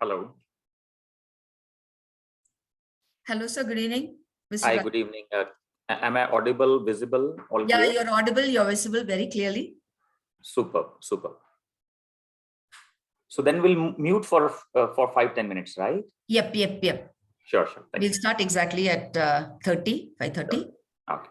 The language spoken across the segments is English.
Hello. Hello, sir. Good evening. Hi, good evening. Am I audible, visible, all Yeah, clear? you're audible. You're visible very clearly. Super, super. So then we'll mute for 5-10 minutes, right? Yep. Sure. Thank We'll you. start exactly at 5:30. Sure. Okay.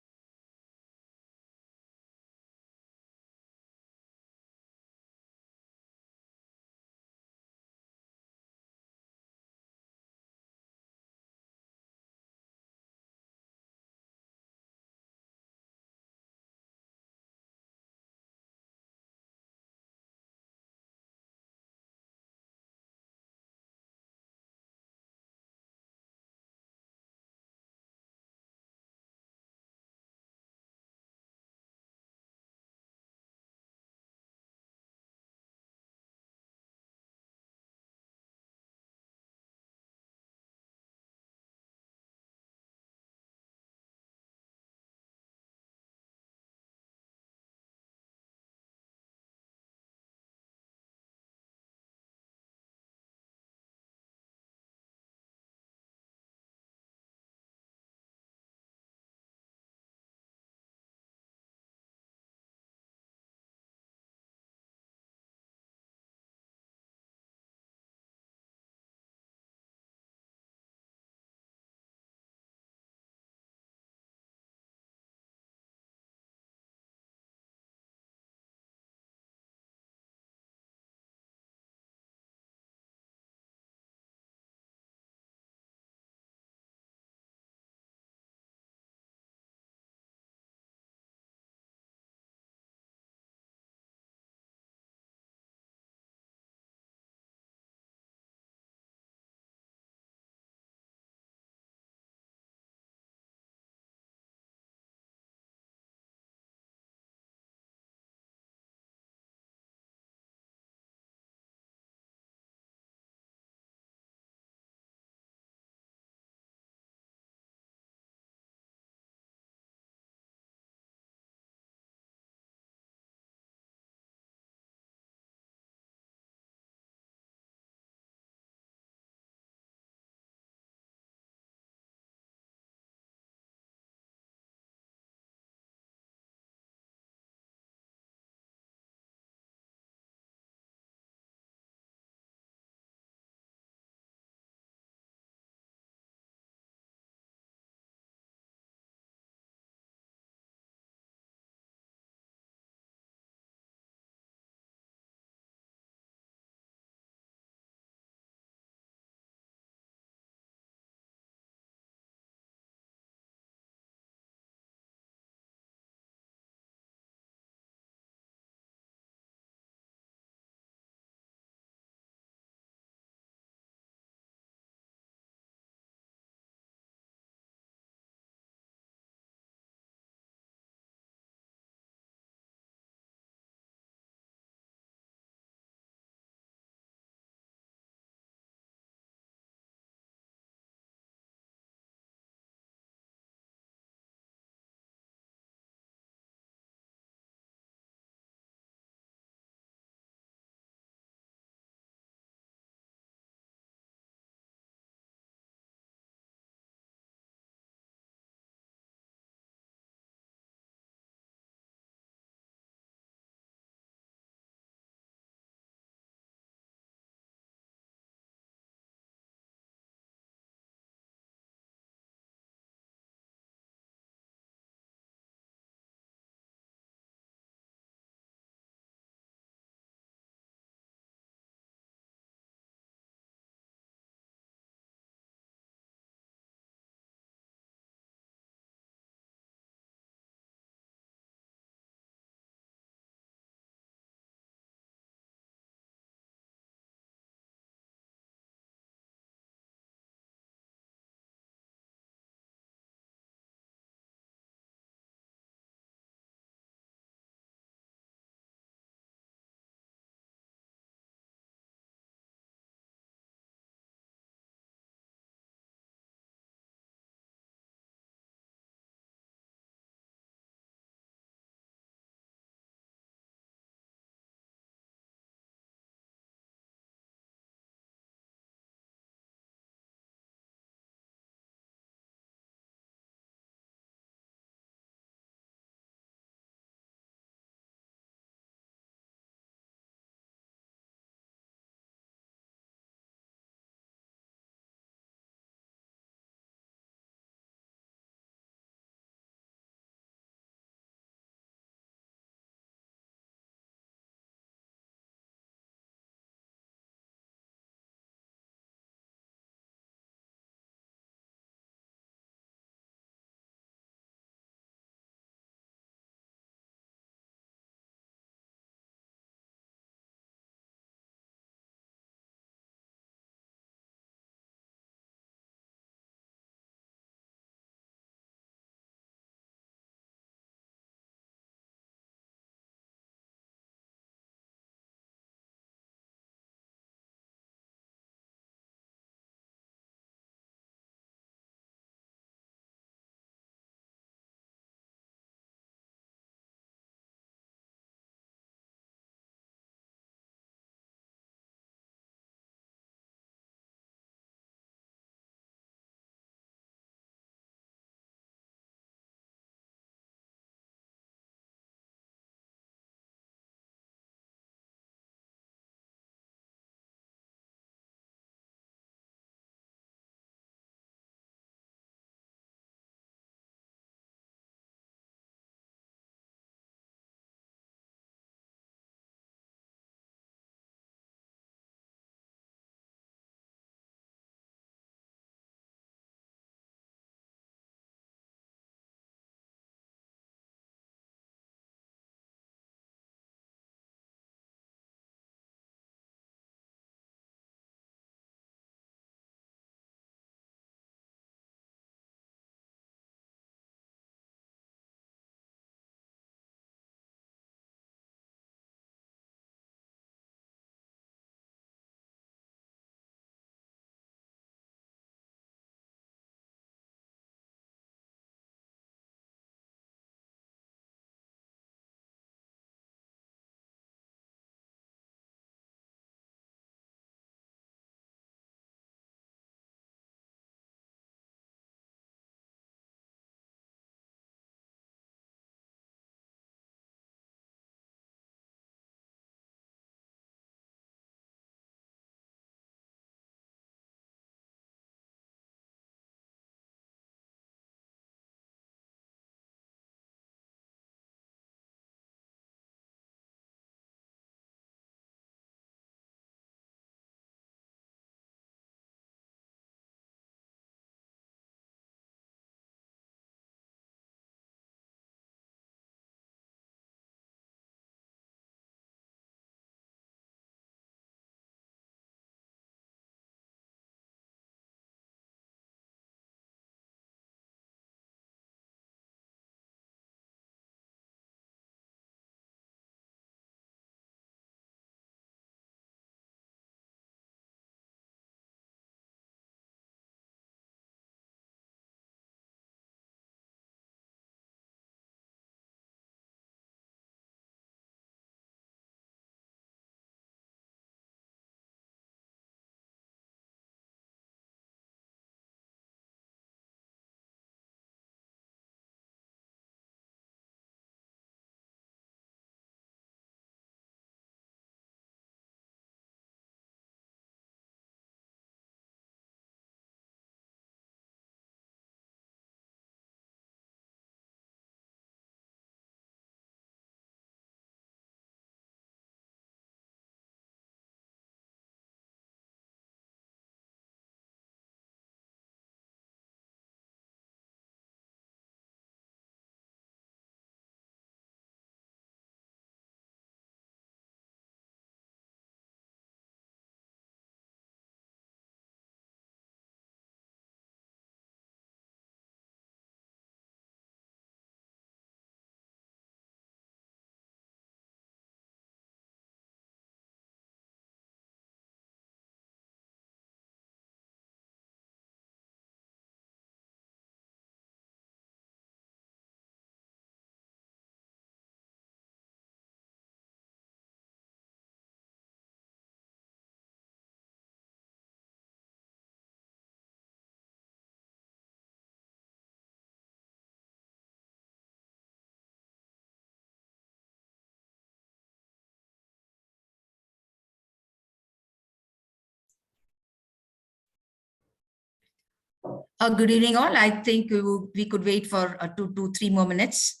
Good evening, all. I think we could wait for 2 to 3 more minutes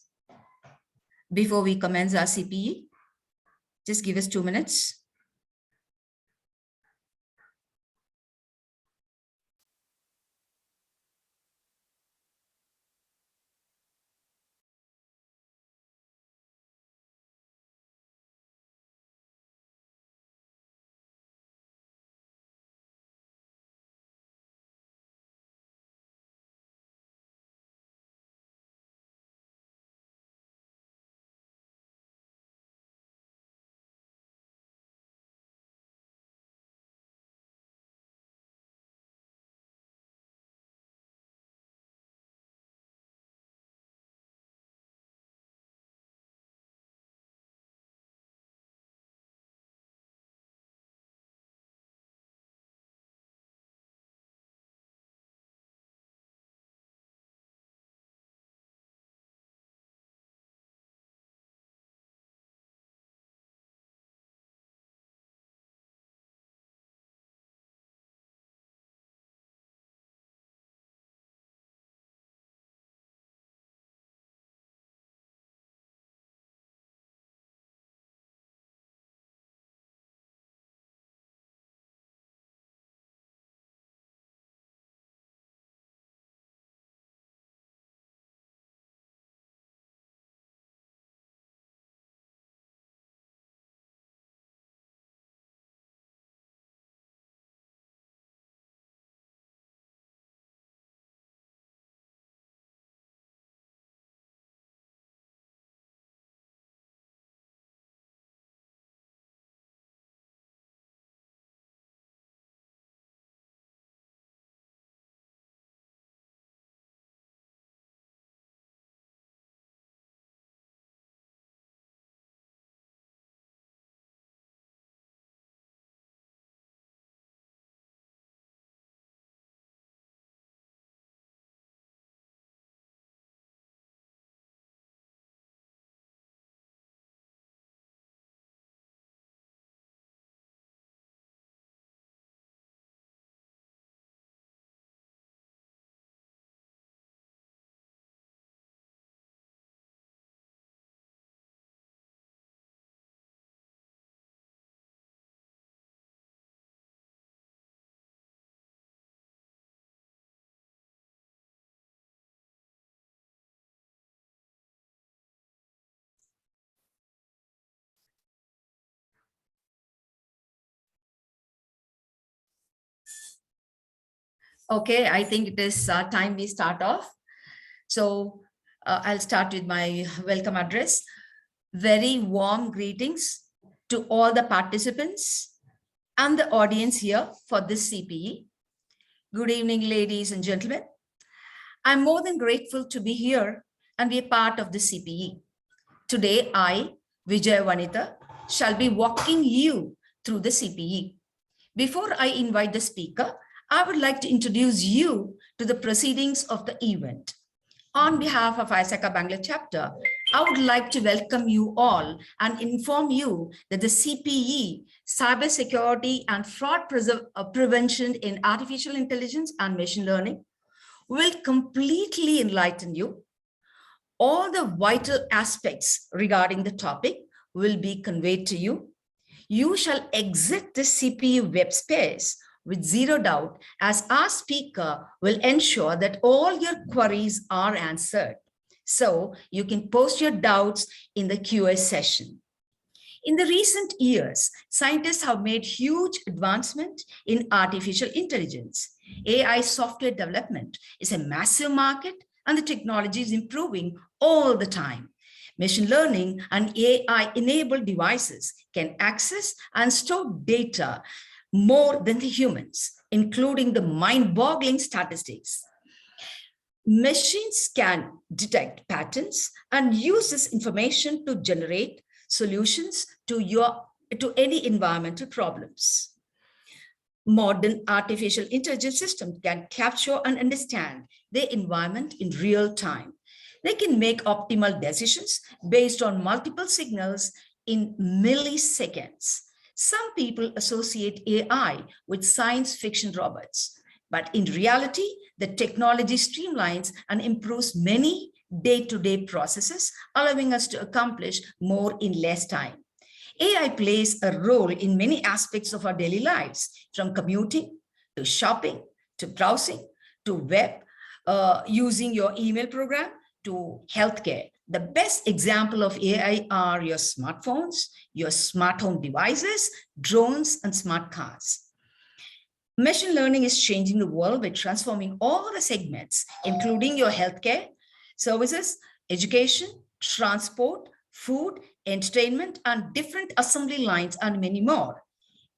before we commence our CPE. Just give us 2 minutes. Okay, I think it is time we start off. So I'll start with my welcome address. Very warm greetings to all the participants and the audience here for this CPE. Good evening, ladies and gentlemen. I'm more than grateful to be here and be a part of the CPE. Today, I, Vijay Vanitha, shall be walking you through the CPE. Before I invite the speaker, I would like to introduce you to the proceedings of the event. On behalf of ISACA Bangalore chapter, I would like to welcome you all and inform you that the CPE, Cybersecurity and Fraud Prevention in Artificial Intelligence and Machine Learning, will completely enlighten you. All the vital aspects regarding the topic will be conveyed to you. You shall exit the CPE web space with zero doubt, as our speaker will ensure that all your queries are answered. So you can post your doubts in the QA session. In the recent years, scientists have made huge advancement in artificial intelligence. AI software development is a massive market, and the technology is improving all the time. Machine learning and AI-enabled devices can access and store data more than the humans, including the mind-boggling statistics. Machines can detect patterns and use this information to generate solutions to any environmental problems. Modern artificial intelligence systems can capture and understand their environment in real time. They can make optimal decisions based on multiple signals in milliseconds. Some people associate AI with science fiction robots. But in reality, the technology streamlines and improves many day-to-day processes, allowing us to accomplish more in less time. AI plays a role in many aspects of our daily lives, from commuting to shopping to browsing to web, using your email program to healthcare. The best example of AI are your smartphones, your smart home devices, drones, and smart cars. Machine learning is changing the world by transforming all the segments, including your healthcare, services, education, transport, food, entertainment, and different assembly lines, and many more.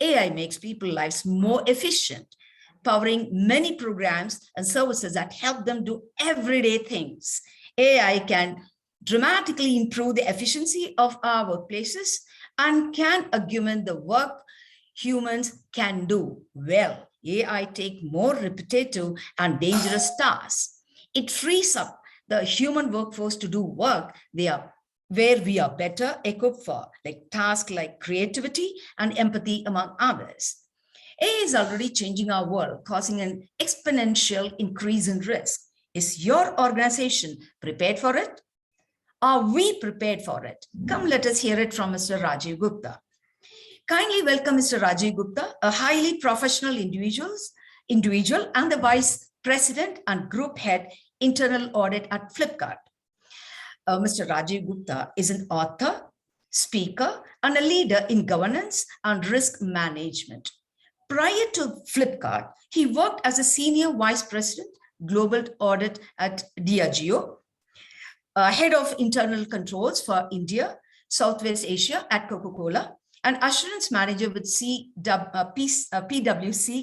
AI makes people's lives more efficient, powering many programs and services that help them do everyday things. AI can dramatically improve the efficiency of our workplaces and can augment the work humans can do well. AI take more repetitive and dangerous tasks. It frees up the human workforce to do work where we are better equipped for, like tasks like creativity and empathy, among others. AI is already changing our world, causing an exponential increase in risk. Is your organization prepared for it? Are we prepared for it? Come, let us hear it from Mr. Rajiv Gupta. Kindly welcome Mr. Rajiv Gupta, a highly professional individual and the Vice President and Group Head, Internal Audit at Flipkart. Mr. Rajiv Gupta is an author, speaker, and a leader in governance and risk management. Prior to Flipkart, he worked as a Senior Vice President, Global Audit at Diageo, Head of Internal Controls for India, Southwest Asia at Coca-Cola, and Assurance Manager with PwC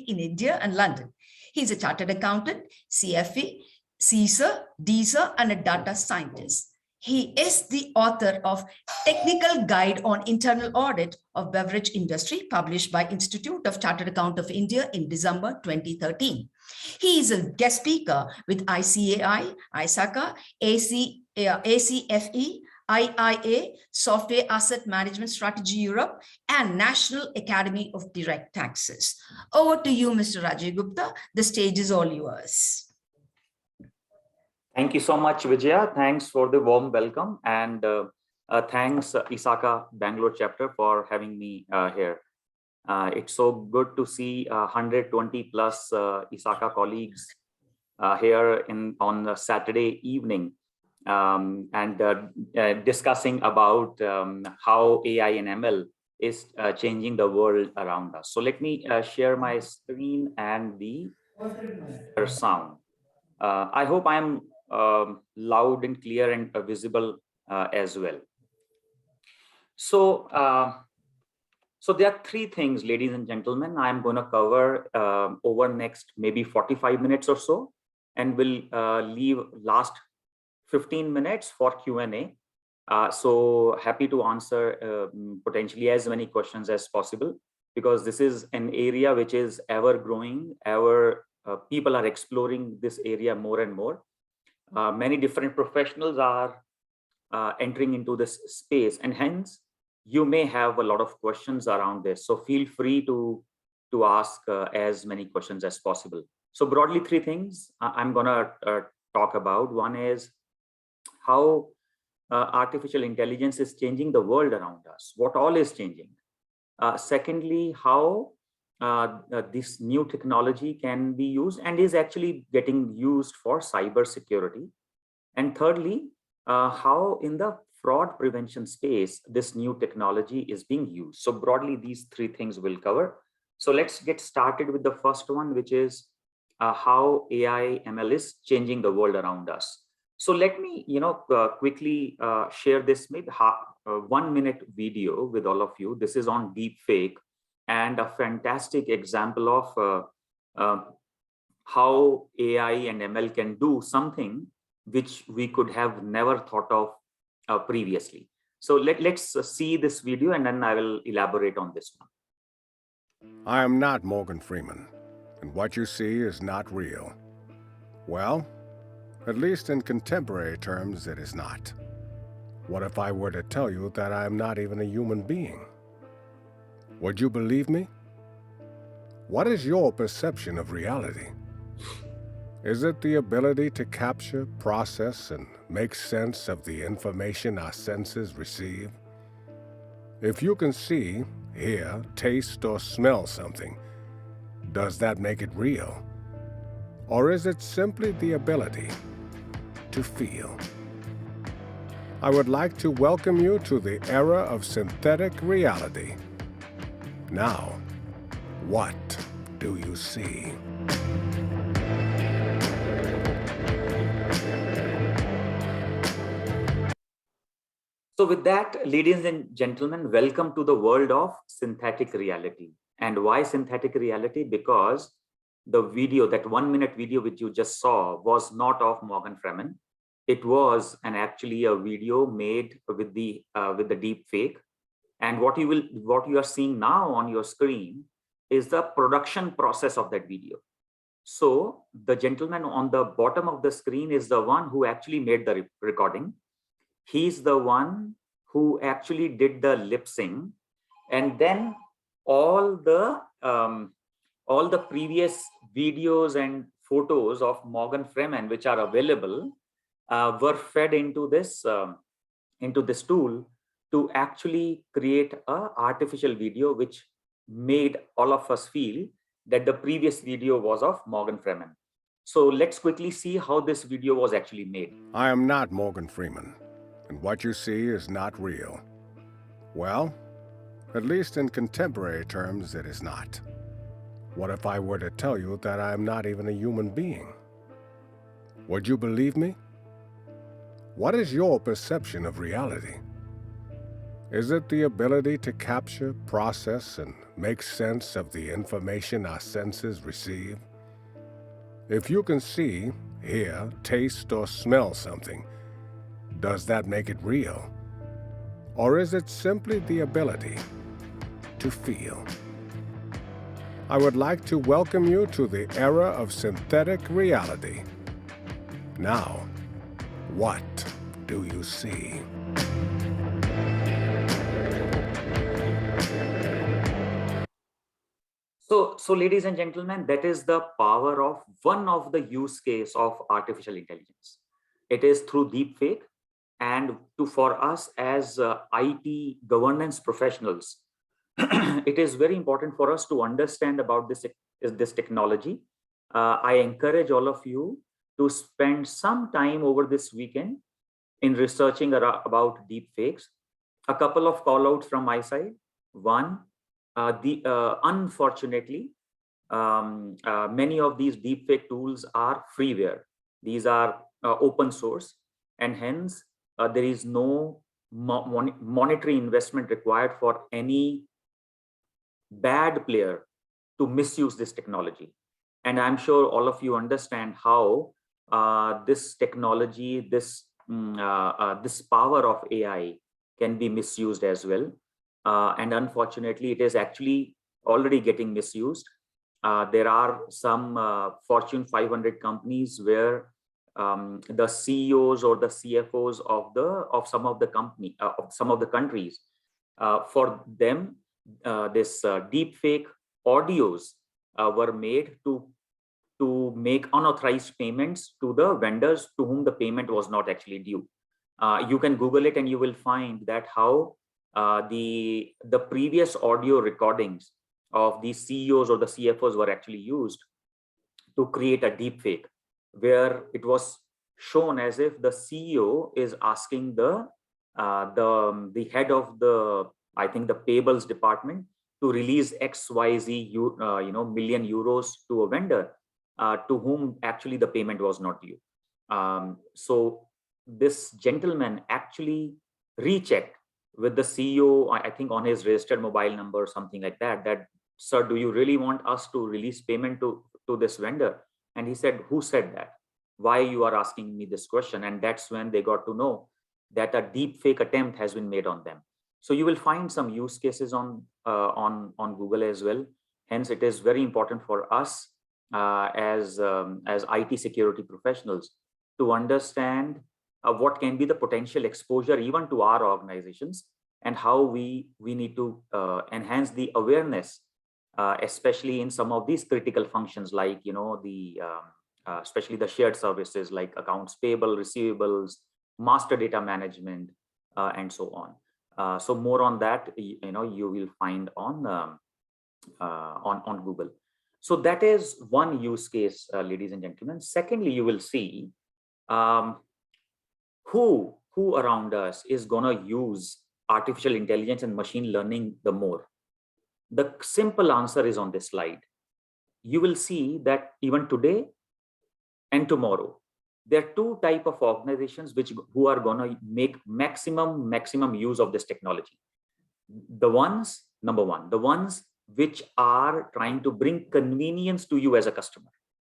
in India and London. He's a Chartered Accountant, CFA, CISA, DISA, and a data scientist. He is the author of Technical Guide on Internal Audit of Beverage Industry, published by Institute of Chartered Accountants of India in December 2013. He is a guest speaker with ICAI, ISACA, ACFE, IIA, Software Asset Management Strategy Europe, and National Academy of Direct Taxes. Over to you, Mr. Rajiv Gupta. The stage is all yours. Thank you so much, Vijaya. Thanks for the warm welcome, and thanks ISACA Bangalore chapter for having me here. It's so good to see 120 plus ISACA colleagues here on a Saturday evening and discussing about how AI and ML is changing the world around us. So let me share my screen and the sound. I hope I'm loud and clear and visible as well. So, so there are three things, ladies and gentlemen, I'm going to cover over next maybe 45 minutes or so, and we'll leave last 15 minutes for Q&A. So happy to answer potentially as many questions as possible, because this is an area which is ever growing, people are exploring this area more and more. Many different professionals are entering into this space, and hence you may have a lot of questions around this. So feel free to ask as many questions as possible. So broadly, three things I'm gonna talk about. One is how artificial intelligence is changing the world around us, what all is changing. Secondly, how this new technology can be used and is actually getting used for cybersecurity. And thirdly, how in the fraud prevention space, this new technology is being used. So broadly, these three things we'll cover. So let's get started with the first one, which is how AI ML is changing the world around us. So let me, quickly share this maybe 1 minute video with all of you. This is on deepfake and a fantastic example of how AI and ML can do something which we could have never thought of previously. So let's see this video, and then I will elaborate on this one. I am not Morgan Freeman, and what you see is not real. Well, at least in contemporary terms, it is not. What if I were to tell you that I am not even a human being? Would you believe me? What is your perception of reality? Is it the ability to capture, process, and make sense of the information our senses receive? If you can see, hear, taste, or smell something, does that make it real? Or is it simply the ability to feel? I would like to welcome you to the era of synthetic reality. Now, what do you see? So with that, ladies and gentlemen, welcome to the world of synthetic reality. And why synthetic reality? Because the video, that 1 minute video which you just saw, was not of Morgan Freeman. It was actually a video made with the deep fake. And what you are seeing now on your screen is the production process of that video. So the gentleman on the bottom of the screen is the one who actually made the recording. He's the one who actually did the lip sync, and then all the previous videos and photos of Morgan Freeman which are available were fed into this tool to actually create an artificial video which made all of us feel that the previous video was of Morgan Freeman. So let's quickly see how this video was actually made. I am not Morgan Freeman, and what you see is not real. Well, at least in contemporary terms, it is not. What if I were to tell you that I am not even a human being? Would you believe me? What is your perception of reality? Is it the ability to capture, process, and make sense of the information our senses receive? If you can see, hear, taste, or smell something, does that make it real? Or is it simply the ability to feel? I would like to welcome you to the era of synthetic reality. Now, what do you see? So ladies and gentlemen, that is the power of one of the use case of artificial intelligence. It is through deepfake, and for us as IT governance professionals, it is very important for us to understand about this technology. I encourage all of you to spend some time over this weekend in researching about deepfakes. A couple of call outs from my side. One, unfortunately, many of these deepfake tools are freeware. These are open source, and hence there is no monetary investment required for any bad player to misuse this technology. And I'm sure all of you understand how this technology, this power of AI can be misused as well. And unfortunately, it is actually already getting misused. There are some Fortune 500 companies where the CEOs or the CFOs of some of the countries, for them, this deepfake audios were made to make unauthorized payments to the vendors to whom the payment was not actually due. You can Google it and you will find that how the previous audio recordings of the CEOs or the CFOs were actually used to create a deepfake, where it was shown as if the CEO is asking the head of the, I think, the payables department to release XYZ million euros to a vendor to whom actually the payment was not due. So this gentleman actually rechecked with the CEO, I think on his registered mobile number or something like that, that, sir, do you really want us to release payment to this vendor? And he said, who said that? Why you are asking me this question? And that's when they got to know that a deep fake attempt has been made on them. So you will find some use cases on Google as well. Hence, it is very important for us as IT security professionals to understand what can be the potential exposure even to our organizations, and how we need to enhance the awareness especially in some of these critical functions like, especially the shared services like accounts payable, receivables, master data management, and so on. So more on that, you will find on Google. So that is one use case, ladies and gentlemen. Secondly, you will see who around us is gonna use artificial intelligence and machine learning the more. The simple answer is on this slide. You will see that even today and tomorrow, there are two types of organizations who are gonna make maximum use of this technology. The ones, number one, the ones which are trying to bring convenience to you as a customer.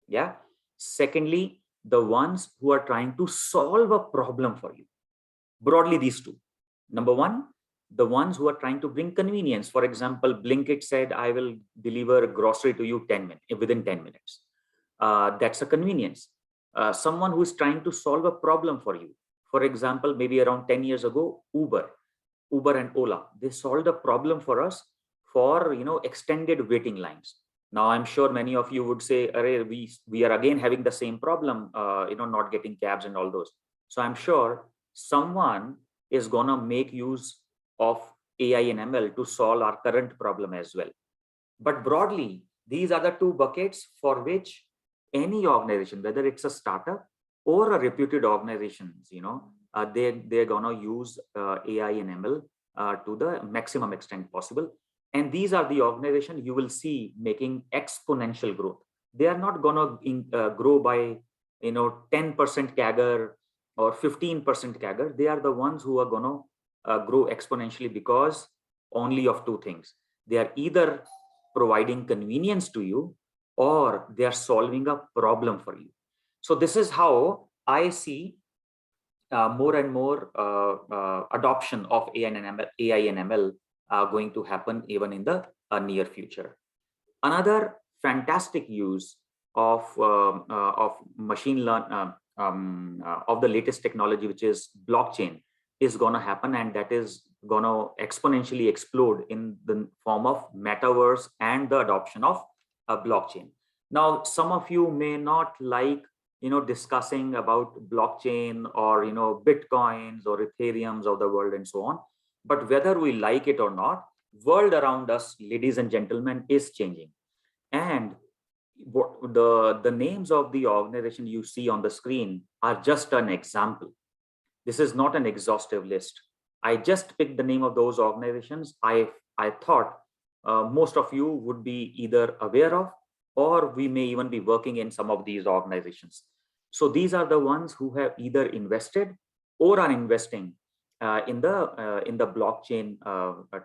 Yeah. Secondly, the ones who are trying to solve a problem for you. Broadly, these two. Number one, the ones who are trying to bring convenience. For example, Blinkit said, I will deliver grocery to you within 10 minutes. That's a convenience. Someone who is trying to solve a problem for you. For example, maybe around 10 years ago, Uber and Ola, they solved a problem for us for extended waiting lines. Now I'm sure many of you would say, we are again having the same problem, not getting cabs and all those. So I'm sure someone is gonna make use of AI and ML to solve our current problem as well. But broadly, these are the two buckets for which any organization, whether it's a startup or a reputed organizations, they're gonna use AI and ML to the maximum extent possible. And these are the organizations you will see making exponential growth. They are not gonna grow by 10% CAGR or 15% CAGR. They are the ones who are gonna grow exponentially because only of two things. They are either providing convenience to you or they are solving a problem for you. So this is how I see more and more adoption of AI and ML going to happen even in the near future. Another fantastic use of machine learning, of the latest technology, which is blockchain, is going to happen, and that is going to exponentially explode in the form of metaverse and the adoption of a blockchain. Now, some of you may not like discussing about blockchain or bitcoins or ethereums of the world and so on, but whether we like it or not, world around us, ladies and gentlemen, is changing. And the names of the organization you see on the screen are just an example. This is not an exhaustive list. I just picked the name of those organizations I thought most of you would be either aware of, or we may even be working in some of these organizations. So these are the ones who have either invested or are investing in the blockchain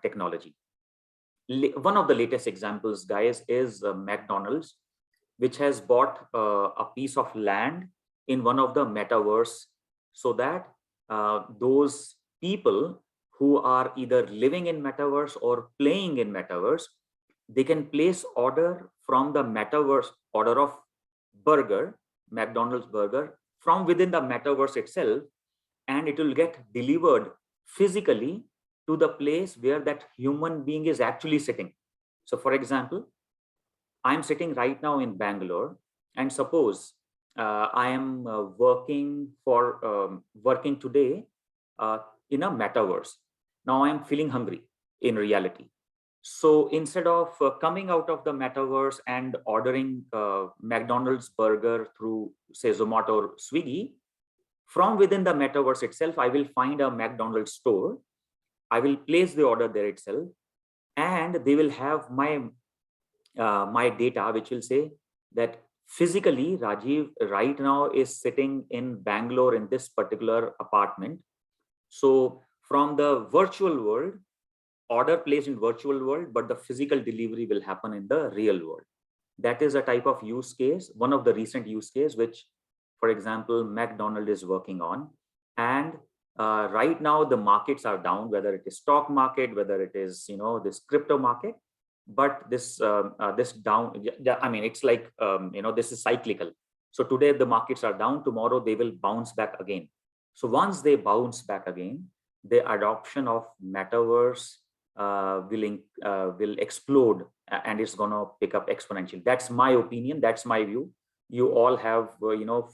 technology. One of the latest examples, guys, is McDonald's, which has bought a piece of land in one of the metaverse, so that those people who are either living in metaverse or playing in metaverse, they can place order from the metaverse, order of burger, McDonald's burger, from within the metaverse itself, and it will get delivered physically to the place where that human being is actually sitting. So for example, I'm sitting right now in Bangalore, and suppose I am working today in a metaverse. Now I am feeling hungry in reality. So instead of coming out of the metaverse and ordering McDonald's burger through, say, Zomato or Swiggy, from within the metaverse itself, I will find a McDonald's store. I will place the order there itself, and they will have my data, which will say that physically Rajiv right now is sitting in Bangalore in this particular apartment. So from the virtual world, order placed in virtual world, but the physical delivery will happen in the real world. That is a type of use case, one of the recent use case, which, for example, McDonald's is working on. And right now the markets are down, whether it is stock market, whether it is this crypto market. But this down, I mean, it's like this is cyclical. So today the markets are down, tomorrow they will bounce back again. So once they bounce back again, the adoption of metaverse will explode and it's going to pick up exponential. That's my opinion. That's my view. You all have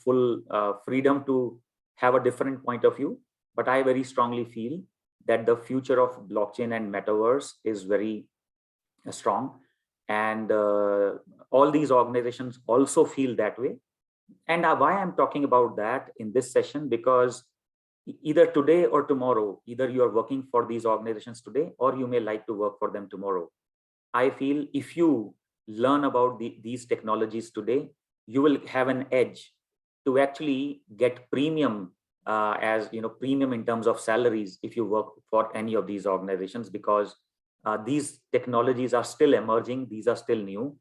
full freedom to have a different point of view, but I very strongly feel that the future of blockchain and metaverse is very strong, and all these organizations also feel that way. And why I'm talking about that in this session, because either today or tomorrow, either you are working for these organizations today or you may like to work for them tomorrow. I feel if you learn about these technologies today, you will have an edge to actually get premium, premium in terms of salaries if you work for any of these organizations, because these technologies are still emerging. These are still new.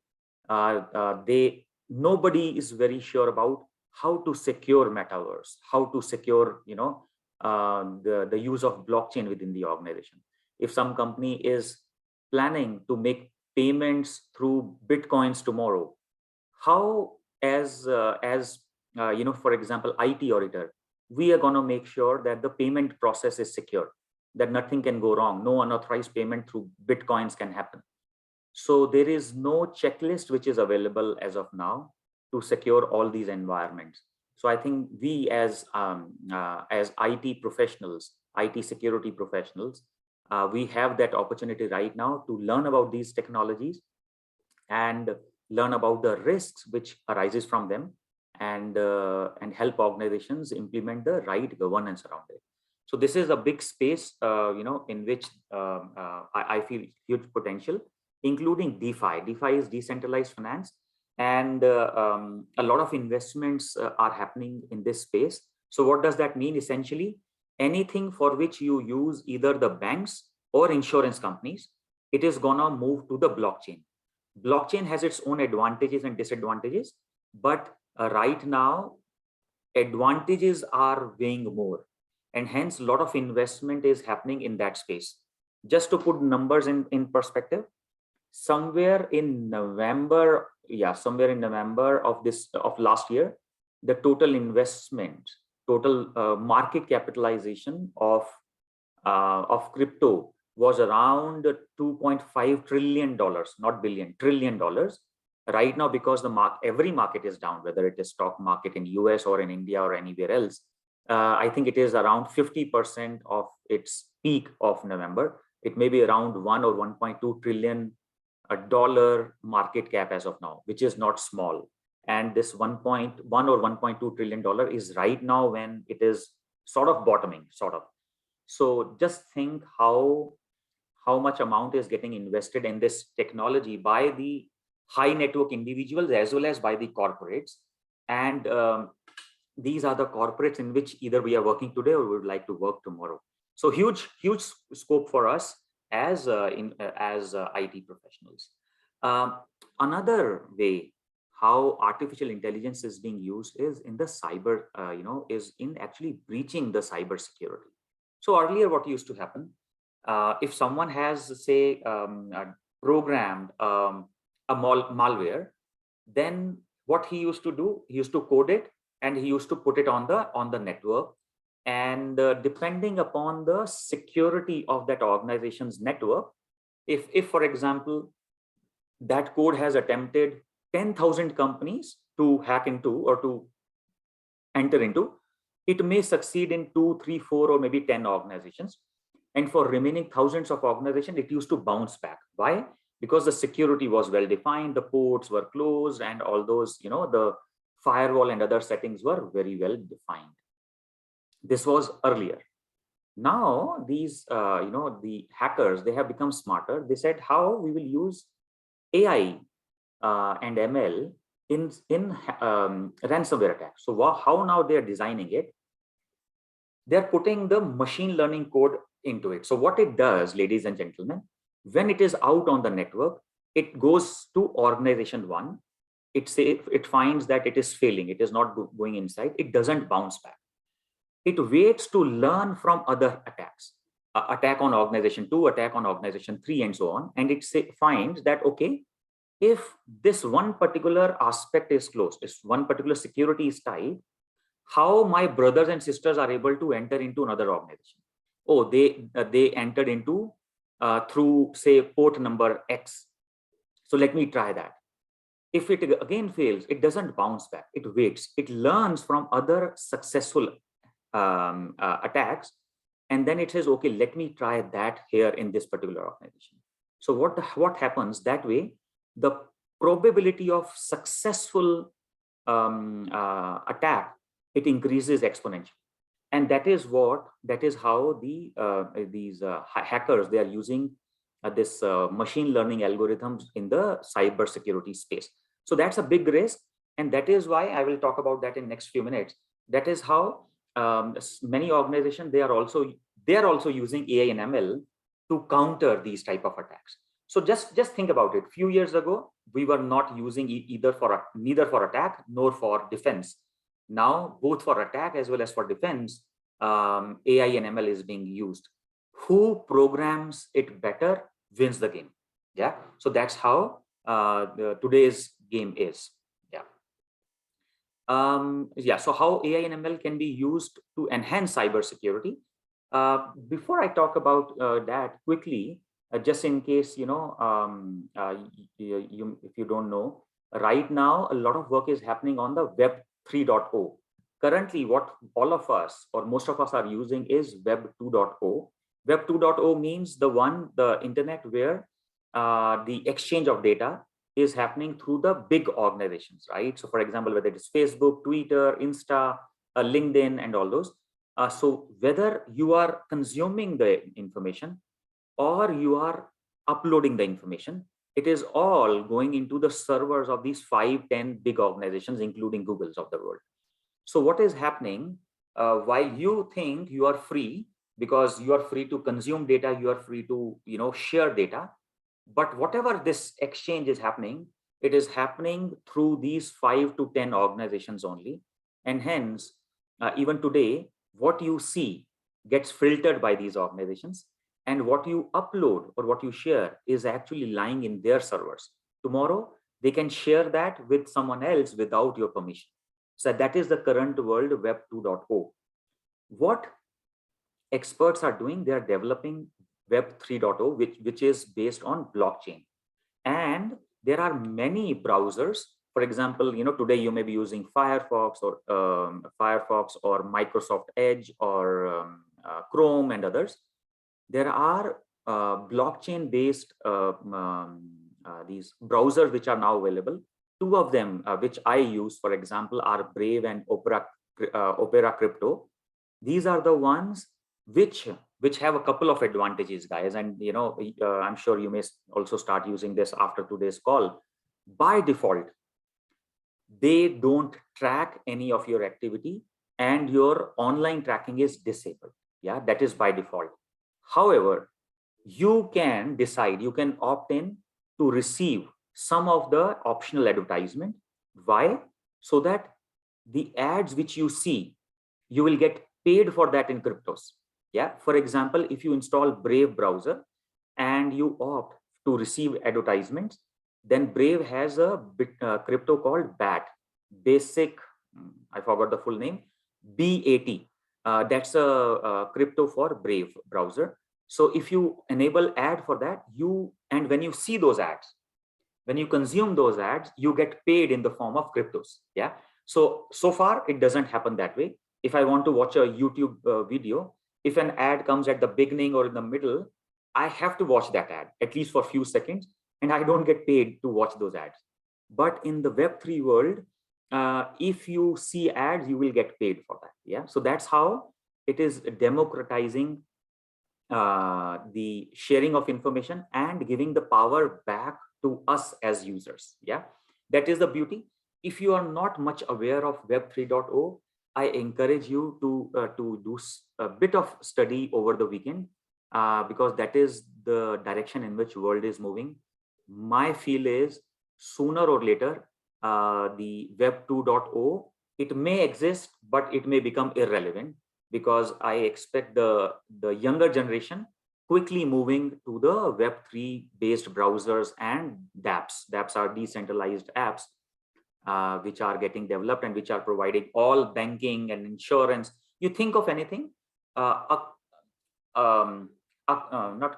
Nobody is very sure about how to secure metaverse, how to secure the use of blockchain within the organization. If some company is planning to make payments through bitcoins tomorrow, how for example, IT auditor, we are going to make sure that the payment process is secure, that nothing can go wrong, no unauthorized payment through bitcoins can happen. So there is no checklist which is available as of now to secure all these environments. So I think we as IT professionals, IT security professionals, we have that opportunity right now to learn about these technologies and learn about the risks which arises from them, and help organizations implement the right governance around it. So this is a big space, in which I feel huge potential, including DeFi. DeFi is decentralized finance, and a lot of investments are happening in this space. So what does that mean? Essentially, anything for which you use either the banks or insurance companies, it is gonna move to the blockchain. Blockchain has its own advantages and disadvantages, but right now, advantages are weighing more, and hence a lot of investment is happening in that space. Just to put numbers in perspective, somewhere in November of last year, the total investment, total market capitalization of crypto was around $2.5 trillion, not billion, $1 trillion. Right now, because every market is down, whether it is stock market in US or in India or anywhere else, I think it is around 50% of its peak of November. It may be around $1 or $1.2 trillion market cap as of now, which is not small. And this $1.1 or $1.2 trillion is right now when it is sort of bottoming, sort of. So just think how much amount is getting invested in this technology by the high network individuals as well as by the corporates. And these are the corporates in which either we are working today or we would like to work tomorrow. So huge scope for us as IT professionals. Another way how artificial intelligence is being used is in the cyber, is in actually breaching the cyber security. So earlier, what used to happen, if someone has, say, programmed a malware, then what he used to do, he used to code it and he used to put it on the network. And depending upon the security of that organization's network, if for example, that code has attempted 10,000 companies to hack into or to enter into, it may succeed in 2, 3, 4, or maybe 10 organizations. And for remaining thousands of organizations, it used to bounce back. Why? Because the security was well defined, the ports were closed, and all those, the firewall and other settings were very well defined. This was earlier. Now these, the hackers, they have become smarter. They said how we will use AI and ML in ransomware attacks. So how now they are designing it? They're putting the machine learning code into it. So what it does, ladies and gentlemen, when it is out on the network, it goes to organization one. It finds that it is failing. It is not going inside. It doesn't bounce back. It waits to learn from other attacks, attack on organization 2, attack on organization 3, and so on. And it finds that, okay, if this one particular aspect is closed, if one particular security is tied, how my brothers and sisters are able to enter into another organization? Oh, they entered into through say port number X. So let me try that. If it again fails, it doesn't bounce back. It waits. It learns from other successful attacks. And then it says, okay, let me try that here in this particular organization. So what happens that way, the probability of successful attack, it increases exponentially. And that is how these hackers, they are using this machine learning algorithms in the cybersecurity space. So that's a big risk. And that is why I will talk about that in next few minutes. That is how many organizations, they are also using AI and ML to counter these type of attacks. So just think about it. Few years ago, we were not using neither for attack nor for defense. Now, both for attack as well as for defense, AI and ML is being used. Who programs it better wins the game. Yeah. So that's how today's game is. Yeah. So how AI and ML can be used to enhance cybersecurity. Before I talk about that quickly, just in case, if you don't know, right now, a lot of work is happening on the Web 3.0. Currently, what all of us or most of us are using is Web 2.0. Web 2.0 means the internet where the exchange of data is happening through the big organizations, right? So for example, whether it is Facebook, Twitter, Insta, LinkedIn, and all those. So whether you are consuming the information or you are uploading the information, it is all going into the servers of these 5-10 big organizations, including Googles of the world. So what is happening, while you think you are free, because you are free to consume data, you are free to share data, but whatever this exchange is happening, it is happening through these 5 to 10 organizations only. And hence, even today, what you see gets filtered by these organizations, and what you upload or what you share is actually lying in their servers. Tomorrow, they can share that with someone else without your permission. So that is the current world, Web 2.0. What experts are doing, they are developing Web 3.0, which is based on blockchain. And there are many browsers. For example, today you may be using Firefox or Microsoft Edge or Chrome and others. There are blockchain-based these browsers which are now available. Two of them, which I use, for example, are Brave and Opera Crypto. These are the ones which have a couple of advantages, guys. And I'm sure you may also start using this after today's call. By default, they don't track any of your activity, and your online tracking is disabled. Yeah, that is by default. However, you can decide, you can opt in to receive some of the optional advertisement. Why? So that the ads which you see, you will get paid for that in cryptos. Yeah. For example, if you install Brave browser and you opt to receive advertisements, then Brave has a crypto called BAT, basic, I forgot the full name, BAT. That's a crypto for Brave browser. So if you enable ad for that, and when you see those ads, when you consume those ads, you get paid in the form of cryptos. Yeah. So far, it doesn't happen that way. If I want to watch a YouTube video, if an ad comes at the beginning or in the middle, I have to watch that ad at least for a few seconds, and I don't get paid to watch those ads. But in the Web3 world, if you see ads, you will get paid for that. Yeah. So that's how it is democratizing the sharing of information and giving the power back to us as users. Yeah. That is the beauty. If you are not much aware of Web 3.0, I encourage you to do a bit of study over the weekend, because that is the direction in which world is moving. My feel is sooner or later, the Web 2.0, it may exist, but it may become irrelevant, because I expect the younger generation quickly moving to the Web 3 based browsers and dApps. dApps are decentralized apps, which are getting developed and which are providing all banking and insurance. You think of anything, not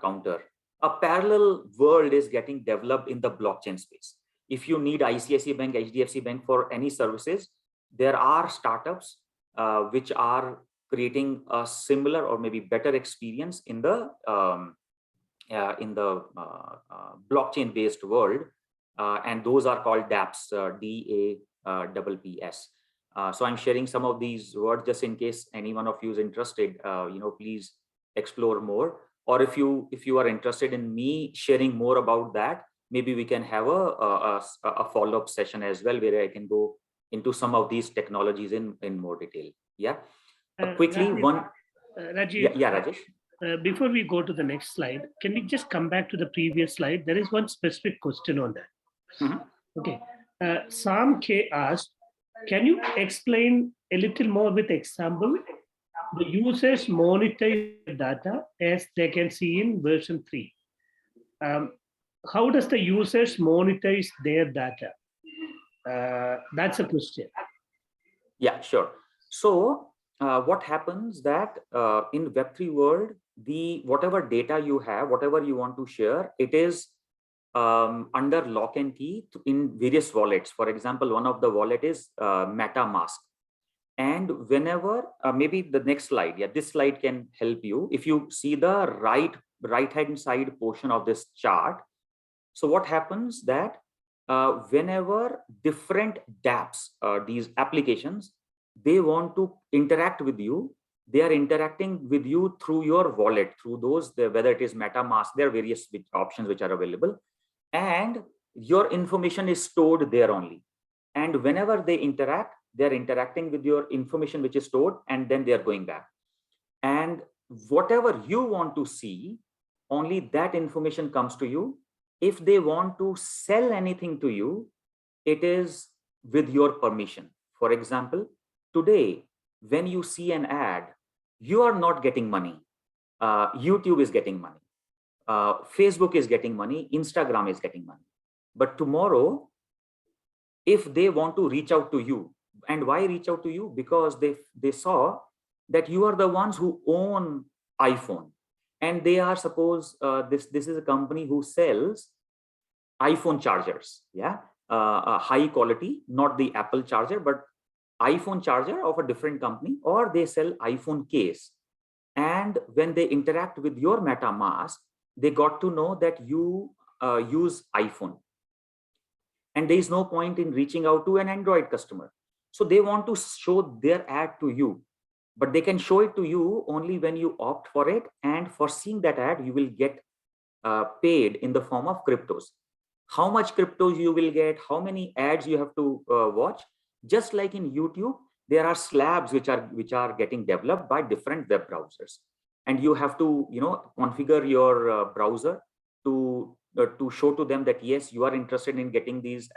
counter, a parallel world is getting developed in the blockchain space. If you need ICICI Bank, HDFC Bank for any services, there are startups which are creating a similar or maybe better experience in the blockchain-based world, and those are called dApps, DAPPS. So I'm sharing some of these words just in case any one of you is interested. Please explore more. Or if you are interested in me sharing more about that, maybe we can have a follow-up session as well, where I can go into some of these technologies in more detail. Yeah. Quickly, Rajiv, yeah, Rajesh. Before we go to the next slide, can we just come back to the previous slide? There is one specific question on that. Okay. Sam K asked, can you explain a little more with example? The users monetize data as they can see in version 3. How does the users monetize their data? That's a question. Yeah, sure. So what happens that in Web3 world, whatever data you have, whatever you want to share, it is under lock and key in various wallets. For example, one of the wallet is MetaMask. And whenever, maybe the next slide, yeah, this slide can help you. If you see the right-hand side portion of this chart, so what happens that whenever different dApps, these applications, they want to interact with you, they are interacting with you through your wallet, through those, whether it is MetaMask, there are various options which are available, and your information is stored there only. And whenever they interact, they're interacting with your information which is stored, and then they're going back. And whatever you want to see, only that information comes to you. If they want to sell anything to you, it is with your permission. For example, today, when you see an ad, you are not getting money. YouTube is getting money. Facebook is getting money. Instagram is getting money. But tomorrow, if they want to reach out to you, and why reach out to you? Because they saw that you are the ones who own iPhone, and they are, suppose this is a company who sells iPhone chargers, yeah, high quality, not the Apple charger, but iPhone charger of a different company, or they sell iPhone case. And when they interact with your MetaMask, they got to know that you use iPhone, and there is no point in reaching out to an Android customer. So they want to show their ad to you, but they can show it to you only when you opt for it. And for seeing that ad, you will get paid in the form of cryptos. How much cryptos you will get, how many ads you have to watch. Just like in YouTube, there are slabs which are getting developed by different web browsers, and you have to configure your browser to show to them that yes, you are interested in getting these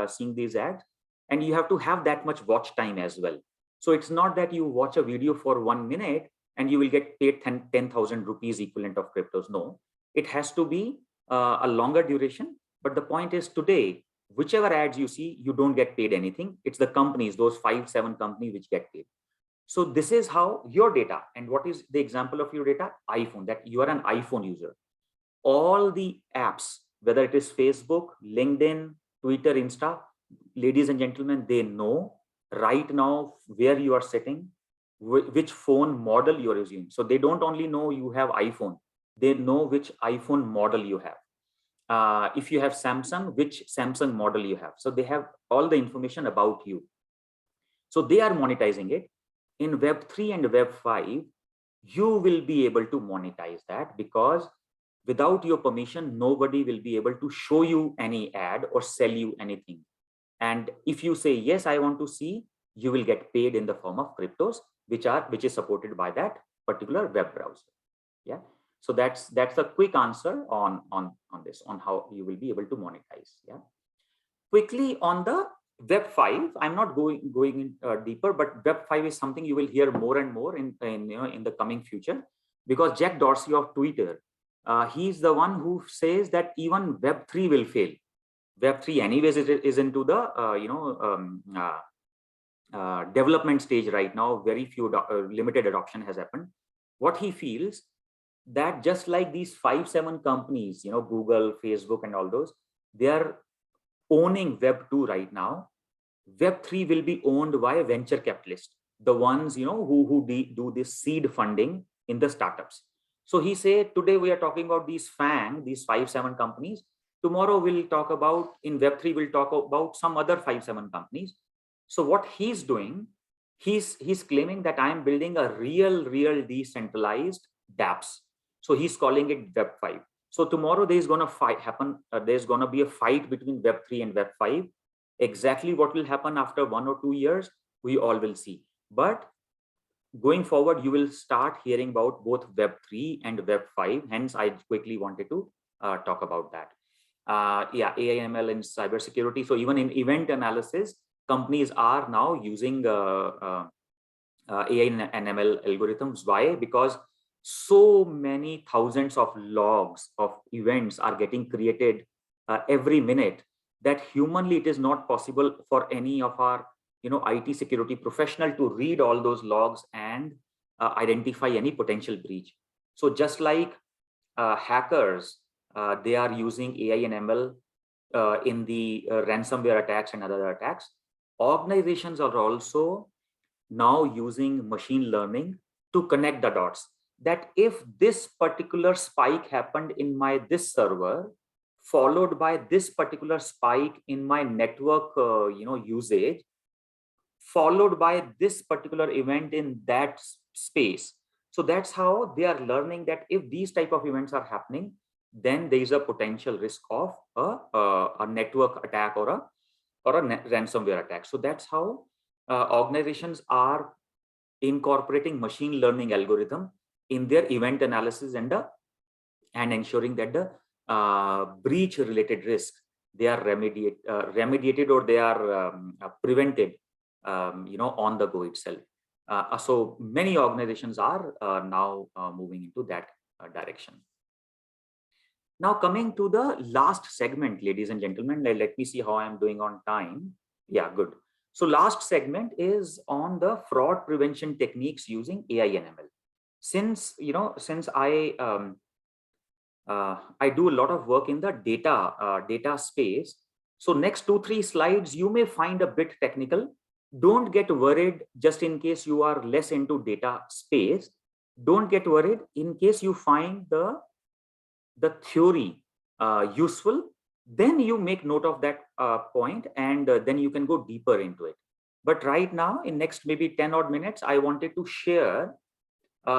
seeing these ads, and you have to have that much watch time as well. So it's not that you watch a video for 1 minute and you will get paid 10,000 rupees equivalent of cryptos. No, it has to be a longer duration. But the point is, today, whichever ads you see, you don't get paid anything. It's the companies, those 5-7 companies which get paid. So this is how your data, and what is the example of your data? iPhone, that you are an iPhone user. All the apps, whether it is Facebook, LinkedIn, Twitter, Insta, ladies and gentlemen, they know right now where you are sitting, which phone model you are using. So they don't only know you have iPhone, they know which iPhone model you have. If you have Samsung, which Samsung model you have. So they have all the information about you. So they are monetizing it. In Web3 and Web5, you will be able to monetize that, because without your permission, nobody will be able to show you any ad or sell you anything. And if you say, yes, I want to see, you will get paid in the form of cryptos, which is supported by that particular web browser. Yeah. So that's a quick answer on this, on how you will be able to monetize. Yeah. Quickly on the Web5, I'm not going in deeper, but Web5 is something you will hear more and more in the coming future, because Jack Dorsey of Twitter, he's the one who says that even Web3 will fail. Web3 anyways is into the development stage right now. Very few limited adoption has happened. What he feels, that just like these 5-7 companies, Google, Facebook, and all those, they are owning Web 2 right now. Web 3 will be owned by venture capitalists, the ones who do this seed funding in the startups. So he said, today we are talking about these 5-7 companies. Tomorrow we'll talk about, in Web 3, we'll talk about some other 5-7 companies. So what he's doing, he's claiming that I'm building a real decentralized dApps. So he's calling it Web 5. So tomorrow there's going to there's going to be a fight between Web 3 and Web 5. Exactly what will happen after 1 or 2 years, we all will see. But going forward, you will start hearing about both Web 3 and Web 5. Hence, I quickly wanted to talk about that. Yeah, AI, ML, and cybersecurity. So even in event analysis, companies are now using AI and ML algorithms. Why? Because so many thousands of logs of events are getting created every minute that humanly it is not possible for any of our IT security professional to read all those logs and identify any potential breach. So just like hackers, they are using AI and ML in the ransomware attacks and other attacks, organizations are also now using machine learning to connect the dots. That if this particular spike happened in this server, followed by this particular spike in my network usage, followed by this particular event in that space. So that's how they are learning that if these type of events are happening, then there is a potential risk of a network attack or a ransomware attack. So that's how organizations are incorporating machine learning algorithm in their event analysis and ensuring that the breach related risk, they are remediated or they are prevented on the go itself. So many organizations are now moving into that direction. Now coming to the last segment, ladies and gentlemen, let me see how I'm doing on time. Yeah, good. So last segment is on the fraud prevention techniques using AI and ML. Since I do a lot of work in the data space, so next 2-3 slides you may find a bit technical. Don't get worried just in case you are less into data space. Don't get worried in case you find the theory useful, then you make note of that point and then you can go deeper into it. But right now, in next maybe 10 odd minutes, I wanted to share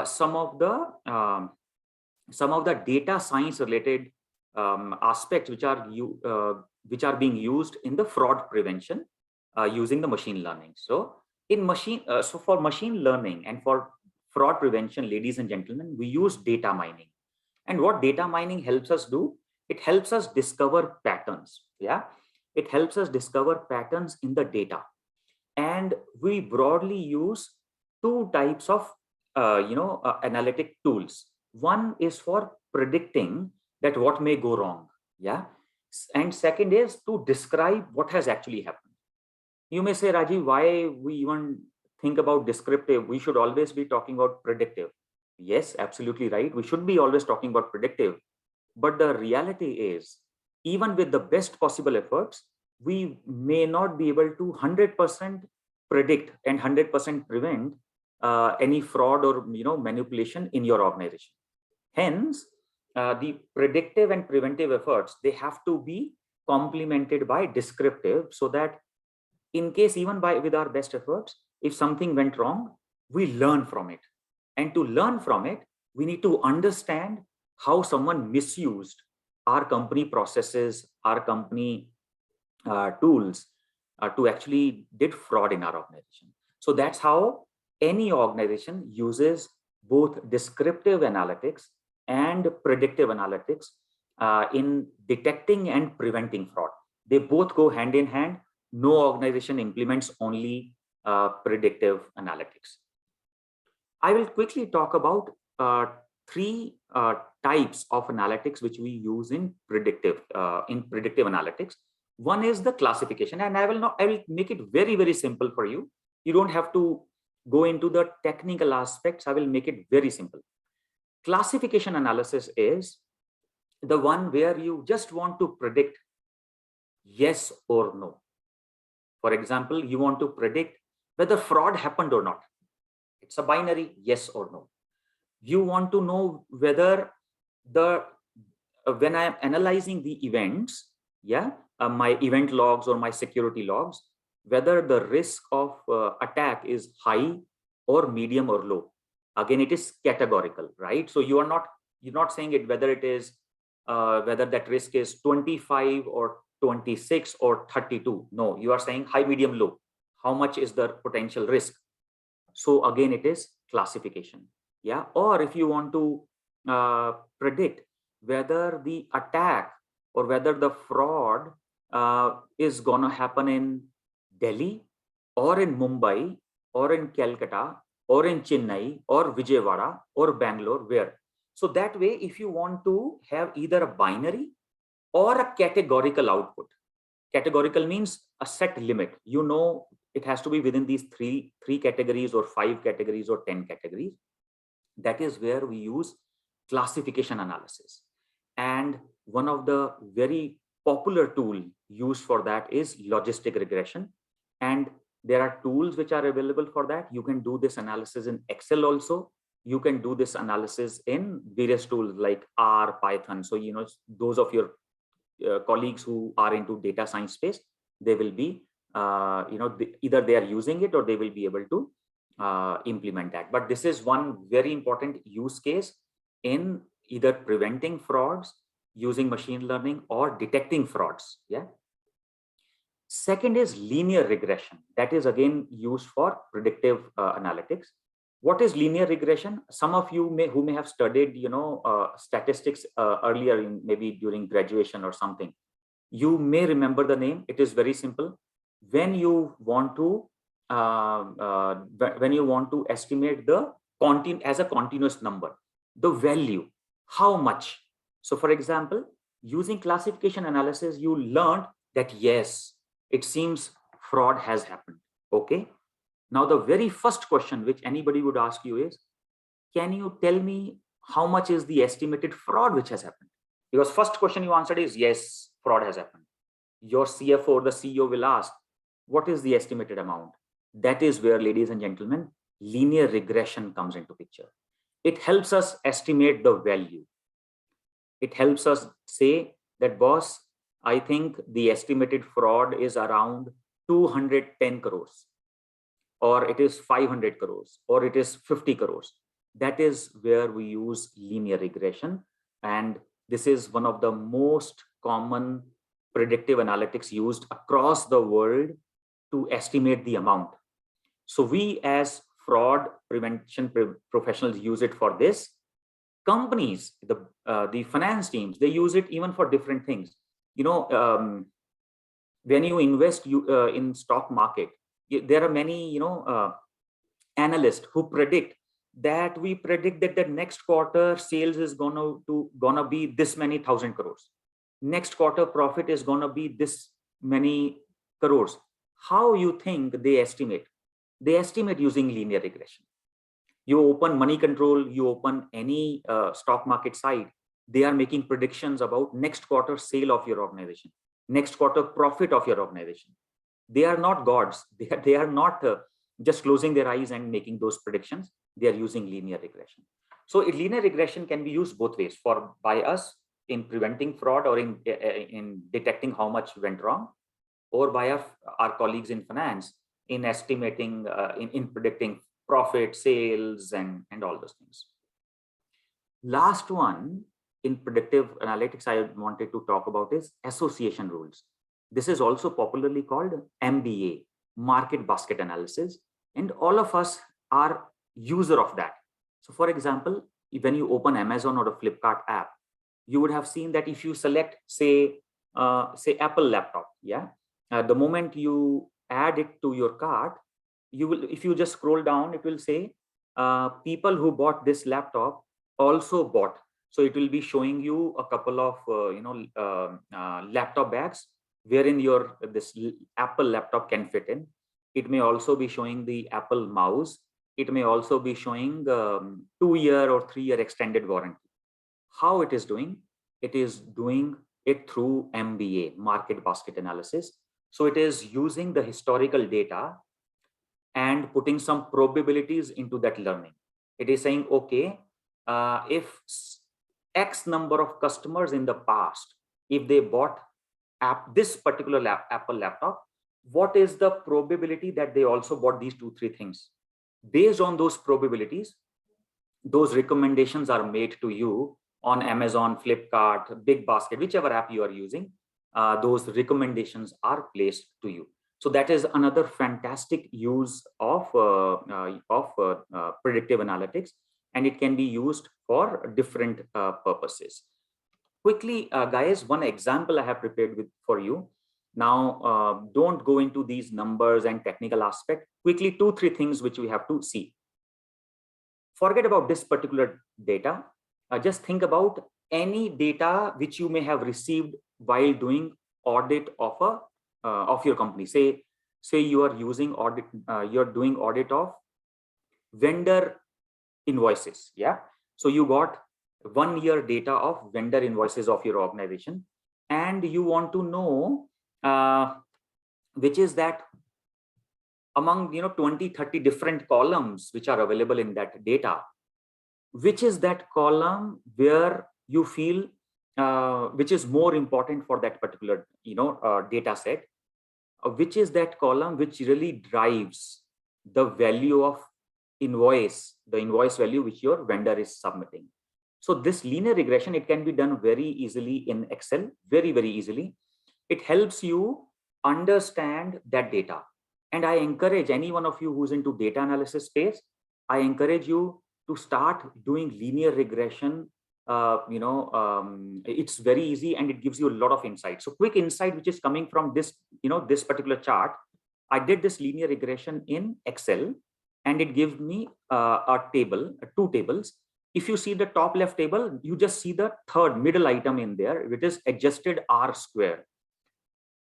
some of the data science related aspects which are being used in the fraud prevention using the machine learning. So for machine learning and for fraud prevention, ladies and gentlemen, we use data mining. And what data mining helps us do, it helps us discover patterns. Yeah, it helps us discover patterns in the data. And we broadly use 2 types of analytic tools. One is for predicting that what may go wrong. Yeah, and second is to describe what has actually happened. You may say, Rajiv, why we even think about descriptive? We should always be talking about predictive. Yes, absolutely right. We should be always talking about predictive. But the reality is, even with the best possible efforts, we may not be able to 100% predict and 100% prevent any fraud or manipulation in your organization. Hence, the predictive and preventive efforts, they have to be complemented by descriptive, so that in case even with our best efforts, if something went wrong, we learn from it. And to learn from it, we need to understand how someone misused our company processes, our company tools to actually did fraud in our organization. So that's how any organization uses both descriptive analytics and predictive analytics in detecting and preventing fraud. They both go hand in hand. No organization implements only predictive analytics. I will quickly talk about 3 types of analytics which we use in predictive analytics. One is the classification, and I will make it very, very simple for you. You don't have to go into the technical aspects. I will make it very simple. Classification analysis is the one where you just want to predict yes or no. For example, you want to predict whether fraud happened or not. It's a binary yes or no. You want to know whether when I am analyzing the events, my event logs or my security logs, whether the risk of attack is high or medium or low. Again, it is categorical, right? So you're not saying it whether it is whether that risk is 25 or 26 or 32. No, you are saying high, medium, low. How much is the potential risk? So again, it is classification. Yeah. Or if you want to predict whether the attack or whether the fraud is going to happen in Delhi or in Mumbai or in Calcutta or in Chennai or Vijayawada or Bangalore, where? So that way, if you want to have either a binary or a categorical output. Categorical means a set limit. You know, it has to be within these three categories or 5 categories or 10 categories. That is where we use classification analysis. And one of the very popular tool used for that is logistic regression. And there are tools which are available for that. You can do this analysis in Excel also. You can do this analysis in various tools like R, Python. So, you know, those of your colleagues who are into data science space, they will be, either they are using it or they will be able to implement that. But this is one very important use case in either preventing frauds using machine learning or detecting frauds. Yeah. Second is linear regression. That is again used for predictive analytics. What is linear regression? Some of you who may have studied, statistics earlier, maybe during graduation or something, you may remember the name. It is very simple. When you want to estimate the as a continuous number, the value, how much. So, for example, using classification analysis, you learned that yes, it seems fraud has happened. Okay. Now, the very first question which anybody would ask you is, can you tell me how much is the estimated fraud which has happened? Because first question you answered is yes, fraud has happened. Your CFO or the CEO will ask, what is the estimated amount? That is where, ladies and gentlemen, linear regression comes into picture. It helps us estimate the value. It helps us say that, boss, I think the estimated fraud is around 210 crores. Or it is 500 crores, or it is 50 crores. That is where we use linear regression. And this is one of the most common predictive analytics used across the world to estimate the amount. So we as fraud prevention professionals use it for this. Companies, the finance teams, they use it even for different things. When you invest in stock market, there are many, analysts who predict that the next quarter sales is gonna be this many thousand crores. Next quarter profit is gonna be this many crores. How you think they estimate? They estimate using linear regression. You open Money Control, you open any stock market site, they are making predictions about next quarter sale of your organization, next quarter profit of your organization. They are not gods. They are not just closing their eyes and making those predictions. They are using linear regression. So linear regression can be used both ways, by us in preventing fraud or in detecting how much went wrong, or by our colleagues in finance in estimating, in predicting profit, sales, and all those things. Last one in predictive analytics I wanted to talk about is association rules. This is also popularly called MBA, market basket analysis, and all of us are user of that. So for example, when you open Amazon or a Flipkart app, you would have seen that if you select, say Apple laptop, the moment you add it to your cart, you will, if you just scroll down, it will say people who bought this laptop also bought. So it will be showing you a couple of laptop bags wherein this Apple laptop can fit in. It may also be showing the Apple mouse. it may also be showing 2-year or 3-year extended warranty. How it is doing? It is doing it through MBA, market basket analysis. So it is using the historical data and putting some probabilities into that learning. It is saying, okay, if X number of customers in the past, if they bought this particular Apple laptop, what is the probability that they also bought these 2-3 things? Based on those probabilities, those recommendations are made to you on Amazon, Flipkart, Big Basket, whichever app you are using. Those recommendations are placed to you. So that is another fantastic use of predictive analytics, and it can be used for different purposes. Quickly, guys, one example I have prepared for you. Now, don't go into these numbers and technical aspect. Quickly, 2-3 things which we have to see. Forget about this particular data. Just think about any data which you may have received while doing audit of your company. Say you are using audit, you're doing audit of vendor invoices. Yeah. So you got 1 year data of vendor invoices of your organization, and you want to know which is that among 20-30 different columns which are available in that data, which is that column where you feel which is more important for that particular data set, which is that column which really drives the value of the invoice value which your vendor is submitting. So this linear regression, it can be done very easily in Excel, very, very easily. It helps you understand that data. And I encourage any one of you who's into data analysis space, I encourage you to start doing linear regression. It's very easy and it gives you a lot of insight. So quick insight, which is coming from this, this particular chart. I did this linear regression in Excel, and it gives me a table, 2 tables. If you see the top left table, you just see the third middle item in there, which is adjusted R square.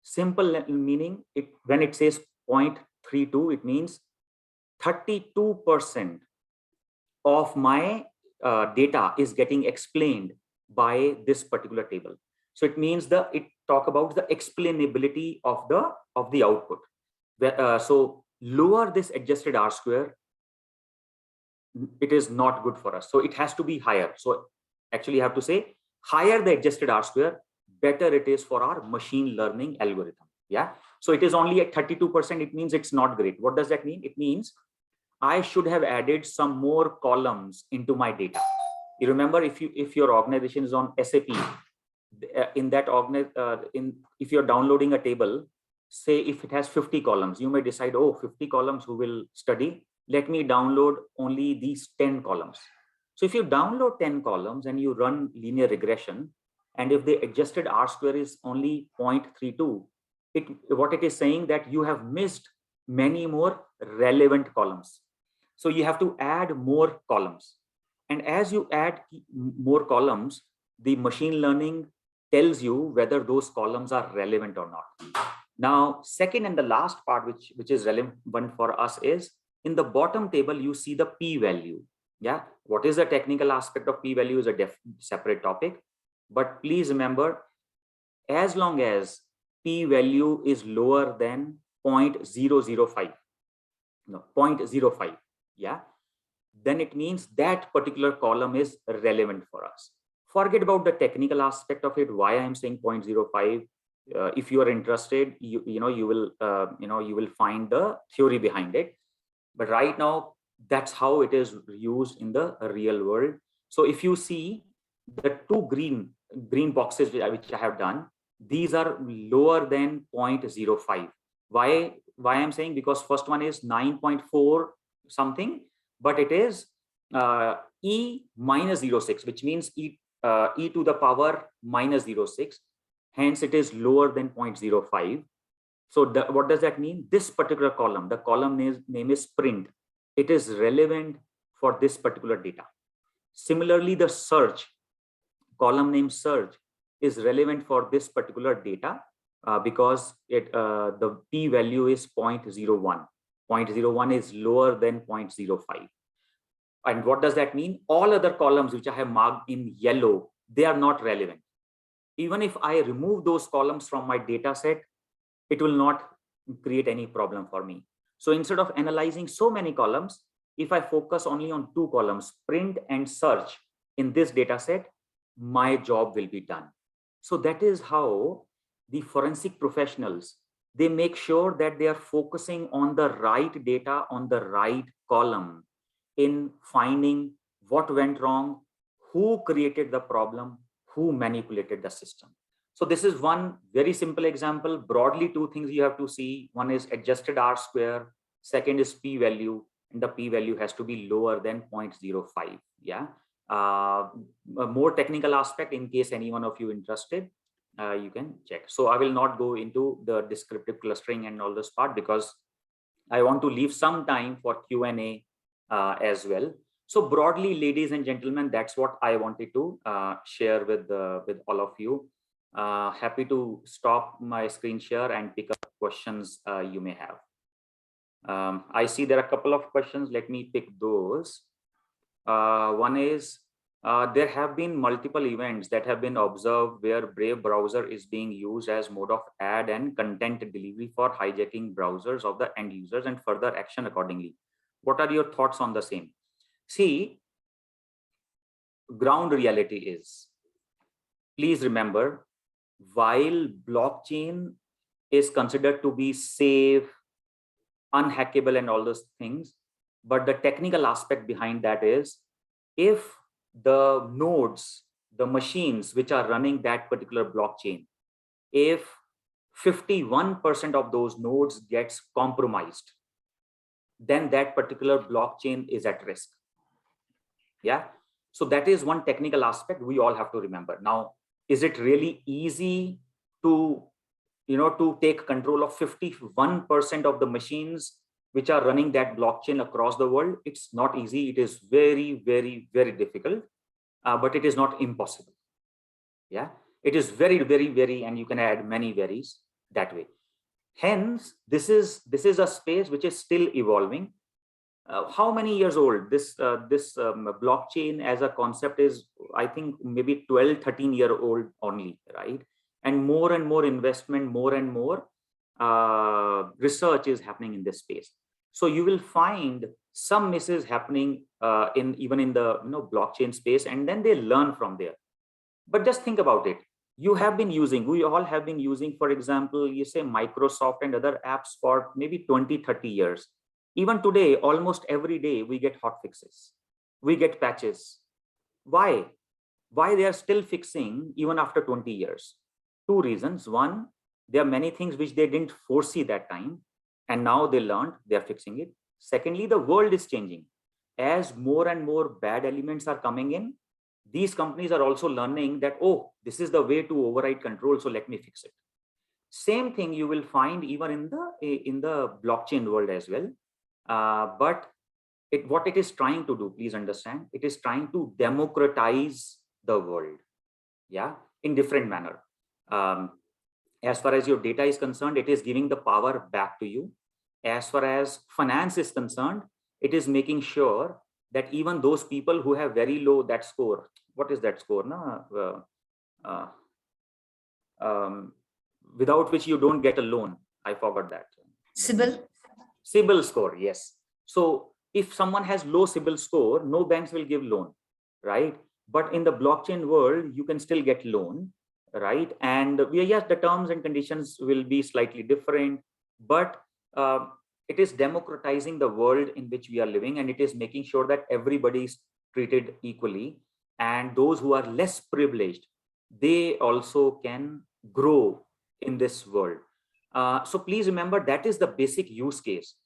Simple meaning, when it says 0.32, it means 32% of my data is getting explained by this particular table. So it means it talk about the explainability of the output. So lower this adjusted R square, it is not good for us. So it has to be higher. So actually you have to say higher the adjusted R square, better it is for our machine learning algorithm. Yeah. So it is only at 32%. It means it's not great. What does that mean? It means I should have added some more columns into my data. You remember, if your organization is on SAP, in that if you're downloading a table, say if it has 50 columns, you may decide, oh, 50 columns who will study, let me download only these 10 columns. So if you download 10 columns and you run linear regression, and if the adjusted R square is only 0.32, what it is saying that you have missed many more relevant columns. So you have to add more columns. And as you add more columns, the machine learning tells you whether those columns are relevant or not. Now, second and the last part, which is relevant for us, is in the bottom table, you see the p-value. Yeah. What is the technical aspect of p-value is a separate topic. But please remember, as long as p-value is lower than 0.005, no, 0.05, yeah, then it means that particular column is relevant for us. Forget about the technical aspect of it, why I'm saying 0.05. If you are interested, you will find the theory behind it. But right now, that's how it is used in the real world. So if you see the 2 green boxes which I have done, these are lower than 0.05. Why I'm saying? Because first one is 9.4 something, but it is e minus 0.6, which means e to the power minus 0.6. Hence, it is lower than 0.05. So what does that mean? This particular column, the column name is print. It is relevant for this particular data. Similarly, the search, column name search, is relevant for this particular data because the p-value is 0.01. 0.01 is lower than 0.05. And what does that mean? All other columns which I have marked in yellow, they are not relevant. Even if I remove those columns from my data set, it will not create any problem for me. So instead of analyzing so many columns, if I focus only on 2 columns, print and search in this data set, my job will be done. So that is how the forensic professionals, they make sure that they are focusing on the right data on the right column in finding what went wrong, who created the problem, who manipulated the system. So this is one very simple example. Broadly, 2 things you have to see. One is adjusted R square. Second is p-value, and the p-value has to be lower than 0.05. Yeah. A more technical aspect, in case any one of you interested, you can check. So I will not go into the descriptive clustering and all this part, because I want to leave some time for Q&A as well. So broadly, ladies and gentlemen, that's what I wanted to share with all of you. Happy to stop my screen share and pick up questions you may have. I see there are a couple of questions. Let me pick those. One is, there have been multiple events that have been observed where Brave browser is being used as mode of ad and content delivery for hijacking browsers of the end users and further action accordingly. What are your thoughts on the same? See, ground reality is, please remember, while blockchain is considered to be safe, unhackable and all those things, but the technical aspect behind that is, if the nodes, the machines which are running that particular blockchain, if 51% of those nodes gets compromised, then that particular blockchain is at risk. Yeah. So that is one technical aspect we all have to remember. Now, is it really easy to, to take control of 51% of the machines which are running that blockchain across the world? It's not easy. It is very, very, very difficult, but it is not impossible. Yeah, it is very, very, very, and you can add many varies that way. Hence, this is a space which is still evolving. How many years old this blockchain as a concept is? I think maybe 12, 13-year-old only, right? And more investment, more and more research is happening in this space. So you will find some misses happening even in the blockchain space, and then they learn from there. But just think about it. We all have been using, for example, you say Microsoft and other apps for maybe 20, 30 years. Even today, almost every day, we get hot fixes. We get patches. Why? Why they are still fixing even after 20 years? 2 reasons. One, there are many things which they didn't foresee that time, and now they learned, they are fixing it. Secondly, the world is changing. As more and more bad elements are coming in, these companies are also learning that, oh, this is the way to override control, so let me fix it. Same thing you will find even in the blockchain world as well. But what it is trying to do, please understand, it is trying to democratize the world, yeah, in different manner. As far as your data is concerned, it is giving the power back to you. As far as finance is concerned, it is making sure that even those people who have very low that score, what is that score? Without which you don't get a loan. I forgot that. CYBERSECURITY score, yes. So if someone has low CYBERSECURITY score, no banks will give loan, right? But in the blockchain world, you can still get loan, right? And yes, the terms and conditions will be slightly different, but it is democratizing the world in which we are living, and it is making sure that everybody is treated equally, and those who are less privileged, they also can grow in this world. So please remember, that is the basic use case.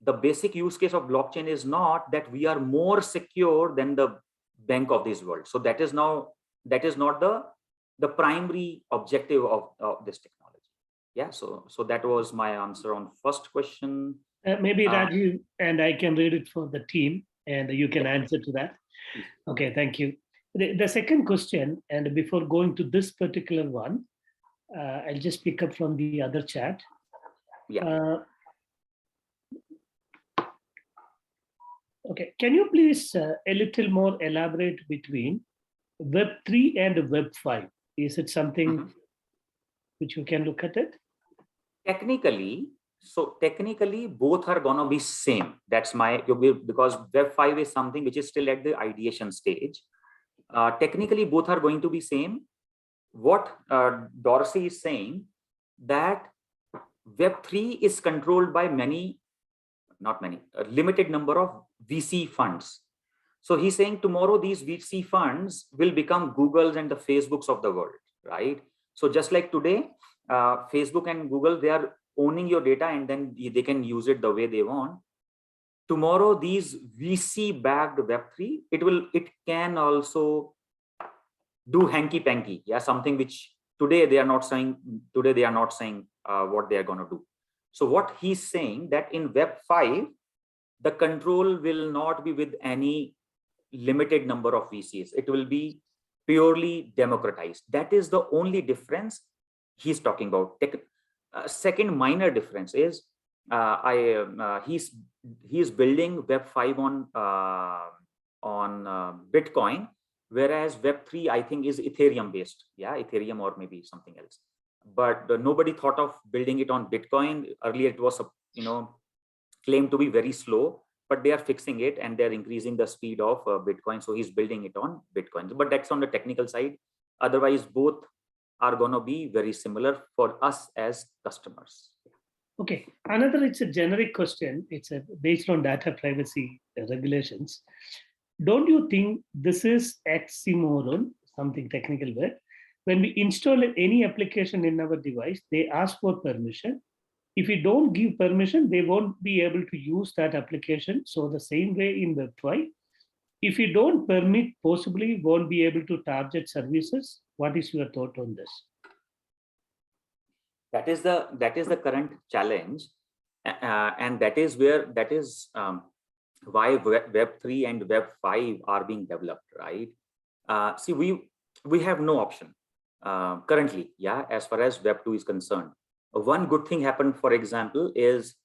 The basic use case of blockchain is not that we are more secure than the bank of this world. So that is not the primary objective of this technology. Yeah, so that was my answer on first question. Maybe Rajiv and I can read it for the team, and you can answer to that. Okay, thank you. The second question, and before going to this particular one, I'll just pick up from the other chat. Yeah. Okay, can you please a little more elaborate between Web 3 and Web 5? Is it something which you can look at it? Technically, both are gonna be same. That's my, because Web 5 is something which is still at the ideation stage. Technically, both are going to be same. What Dorsey is saying, that Web 3 is controlled by a limited number of VC funds. So he's saying tomorrow these VC funds will become Googles and the Facebooks of the world, right? So just like today, Facebook and Google, they are owning your data and then they can use it the way they want. Tomorrow, these VC backed Web3, it can also do hanky panky, yeah, something which today they are not saying what they are going to do. So what he's saying, that in Web 5, the control will not be with any limited number of VCs. It will be purely democratized. That is the only difference he's talking about. Second minor difference is he's building Web 5 on Bitcoin, whereas Web 3 I think is Ethereum based. Yeah, Ethereum or maybe something else. But nobody thought of building it on Bitcoin. Earlier it was claimed to be very slow, but they are fixing it and they're increasing the speed of Bitcoin. So he's building it on Bitcoin. But that's on the technical side. Otherwise, both are going to be very similar for us as customers. Okay, another, it's a generic question. It's based on data privacy regulations. Don't you think this is oxymoron, something technical word? When we install any application in our device, they ask for permission. If we don't give permission, they won't be able to use that application. So the same way in Web 5, if you don't permit, possibly won't be able to target services. What is your thought on this? That is the current challenge, and that is why Web 3 and Web 5 are being developed, right? See, we have no option currently, yeah, as far as Web 2 is concerned. One good thing happened, for example, is,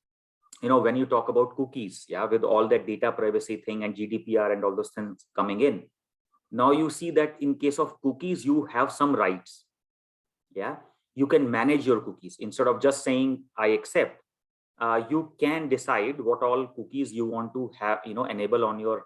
when you talk about cookies, yeah, with all that data privacy thing and GDPR and all those things coming in, now you see that in case of cookies, you have some rights. Yeah, you can manage your cookies instead of just saying I accept. You can decide what all cookies you want to have, enable on your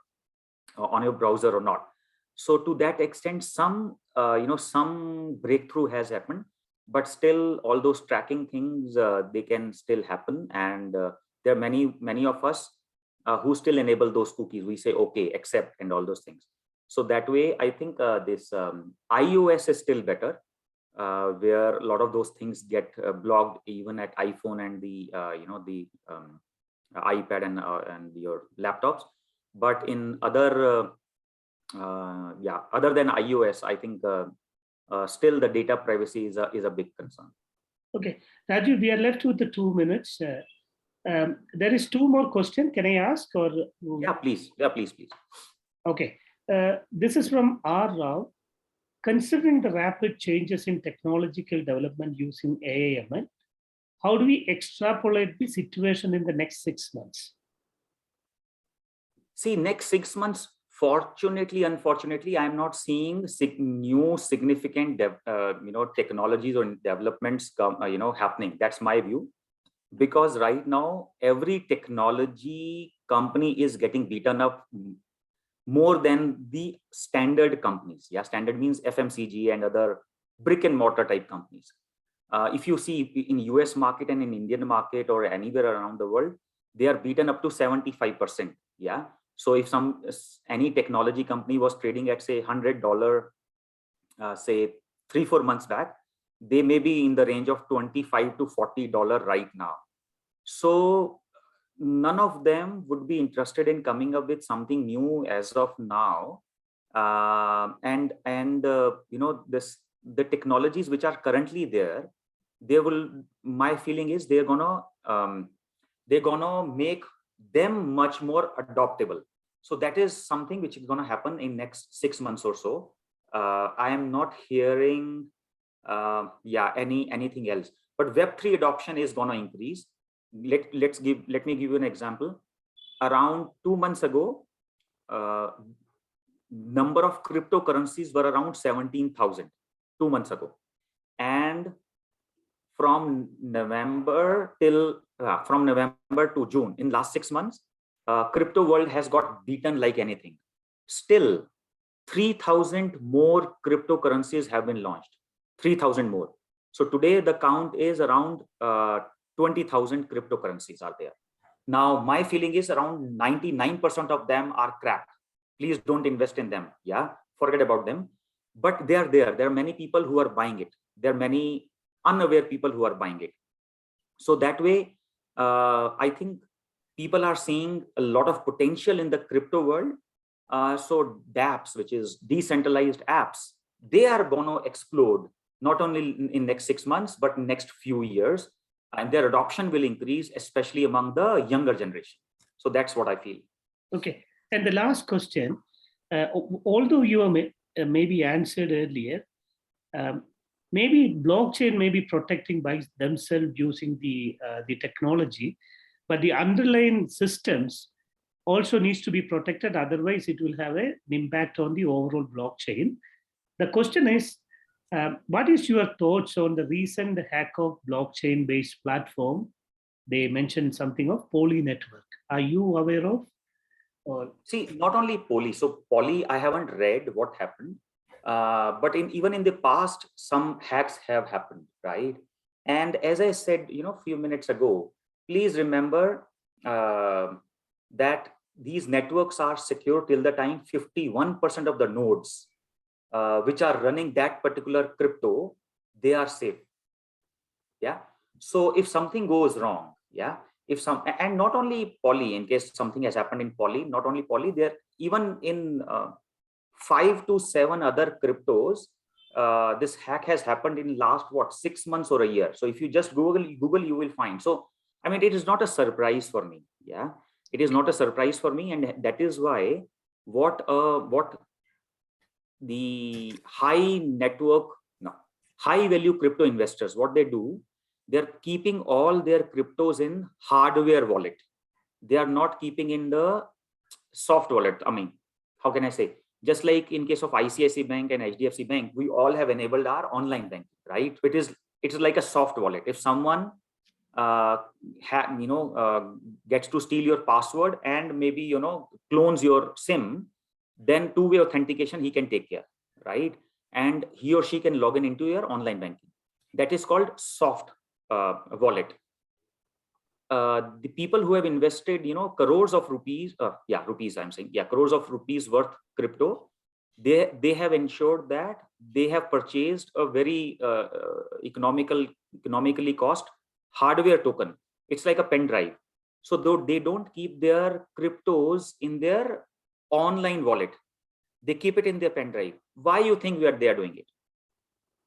browser or not. So to that extent, some breakthrough has happened, but still all those tracking things, they can still happen. And there are many of us who still enable those cookies. We say, okay, accept and all those things. So that way, I think this iOS is still better, where a lot of those things get blocked even at iPhone and the iPad and your laptops. But in other other than iOS, I think still the data privacy is a big concern. Okay, Rajiv, we are left with the 2 minutes. There is 2 more questions. Can I ask? Or yeah, please. Yeah, please. Okay, this is from R. Rao. Considering the rapid changes in technological development using AI/ML, how do we extrapolate the situation in the next 6 months? See, next 6 months, fortunately, unfortunately, I'm not seeing new significant technologies or developments happening. That's my view, because right now every technology company is getting beaten up more than the standard companies. Yeah, standard means FMCG and other brick and mortar type companies. If you see in US market and in Indian market or anywhere around the world, they are beaten up to 75%. Yeah. So if any technology company was trading at say $100, say 3-4 months back, they may be in the range of $25 to $40 right now. So none of them would be interested in coming up with something new as of now. The technologies which are currently there, my feeling is they're gonna make them much more adoptable. So that is something which is gonna happen in next 6 months or so. I am not hearing anything else, but Web3 adoption is gonna increase. Let me give you an example. around 2 months ago, number of cryptocurrencies were around 17,000 2 months ago. And from November to June, in last 6 months, crypto world has got beaten like anything. Still, 3,000 more cryptocurrencies have been launched, 3,000 more. So today the count is around 20,000 cryptocurrencies are there. Now, my feeling is around 99% of them are crap. Please don't invest in them. Yeah, forget about them. But they are there. There are many people who are buying it. There are many unaware people who are buying it. So that way, I think people are seeing a lot of potential in the crypto world. So dApps, which is decentralized apps, they are going to explode, not only in next 6 months, but next few years. And their adoption will increase, especially among the younger generation. So that's what I feel. Okay. And the last question, although you are maybe answered earlier, maybe blockchain may be protecting by themselves using the technology, but the underlying systems also needs to be protected. Otherwise, it will have an impact on the overall blockchain. The question is, what is your thoughts on the recent hack of blockchain-based platform? They mentioned something of Poly network. Are you aware of? Or see, not only Poly. So Poly, I haven't read what happened, but even in the past, some hacks have happened, right? And as I said, a few minutes ago, please remember that these networks are secure till the time 51% of the nodes which are running that particular crypto, they are safe. Yeah. So if something goes wrong, yeah, and not only Poly, in case something has happened in Poly, not only Poly, there even in 5 to 7 other cryptos, this hack has happened in last 6 months or a year. So if you just Google, you will find. So I mean, it is not a surprise for me. Yeah, it is not a surprise for me, and that is why what the high value crypto investors, what they do, they're keeping all their cryptos in hardware wallet. They are not keeping in the soft wallet. I mean, how can I say? Just like in case of ICICI Bank and HDFC Bank, we all have enabled our online banking, right? It is like a soft wallet. If someone gets to steal your password and maybe clones your SIM, then two-way authentication he can take care, right? And he or she can log in into your online banking. That is called soft wallet. The people who have invested, crores of rupees, crores of rupees worth crypto, they have ensured that they have purchased a very economically cost hardware token. It's like a pen drive. So though they don't keep their cryptos in their online wallet, they keep it in their pen drive. Why you think they are doing it?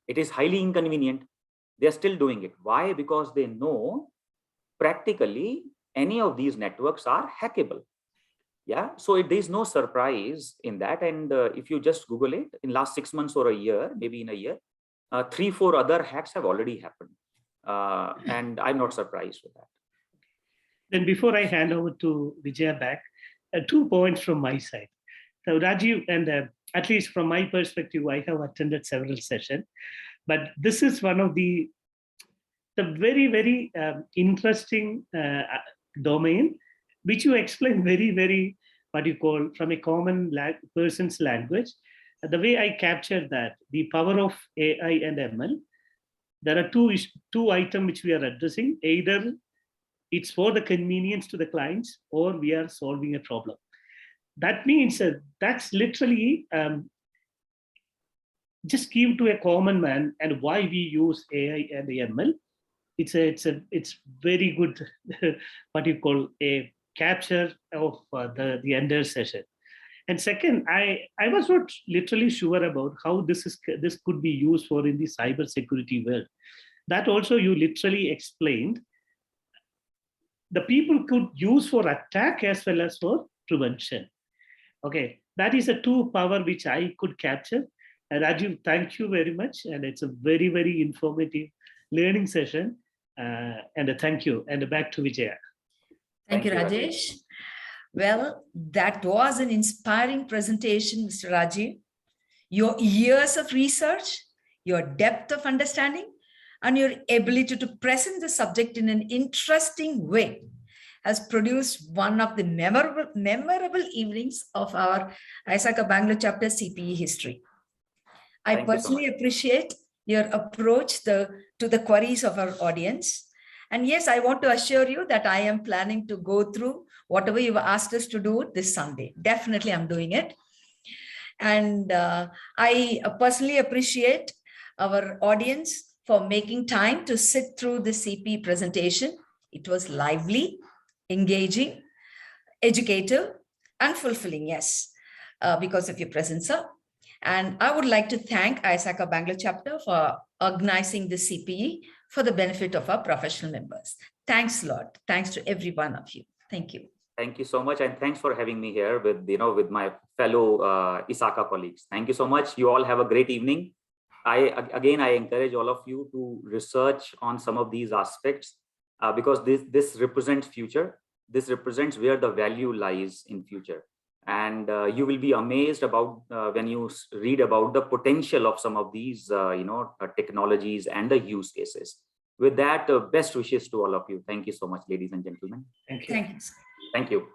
It is highly inconvenient. They're still doing it. Why? Because they know practically any of these networks are hackable. Yeah, so there is no surprise in that. And if you just Google it, in last 6 months or a year, maybe in a year, 3-4 other hacks have already happened. And I'm not surprised with that. Then before I hand over to Vijaya back, 2 points from my side. So Rajiv, and at least from my perspective, I have attended several sessions, but this is one of the very, very interesting domain, which you explain very, very, what you call, from a common person's language. The way I captured that, the power of AI and ML, there are two items which we are addressing. Either it's for the convenience to the clients, or we are solving a problem. That means that's literally just give to a common man, and why we use AI and ML. It's very good, what you call, a capture of the entire session. And second, I was not literally sure about how this could be used for in the cybersecurity world. That also you literally explained. The people could use for attack as well as for prevention. Okay, that is a two power which I could capture. And Rajiv, thank you very much. And it's a very, very informative learning session. And thank you. And back to Vijaya. Thank you, Rajesh. Well, that was an inspiring presentation, Mr. Rajiv. Your years of research, your depth of understanding, and your ability to present the subject in an interesting way has produced one of the memorable evenings of our ISACA Bangalore chapter CPE history. I Thank you so personally appreciate your approach to the queries of our audience. And yes, I want to assure you that I am planning to go through whatever you've asked us to do this Sunday. Definitely, I'm doing it. And I personally appreciate our audience for making time to sit through the CP presentation. It was lively, engaging, educative, and fulfilling, yes, because of your presence, sir. And I would like to thank ISACA Bangalore chapter for organizing the CPE for the benefit of our professional members. Thanks a lot. Thanks to every one of you. Thank you. Thank you so much, and thanks for having me here with with my fellow ISACA colleagues. Thank you so much. You all have a great evening. I encourage all of you to research on some of these aspects because this represents future. This represents where the value lies in future, and you will be amazed about when you read about the potential of some of these technologies and the use cases. With that, best wishes to all of you. Thank you so much, ladies and gentlemen. Thank you. Thank you. Thank you.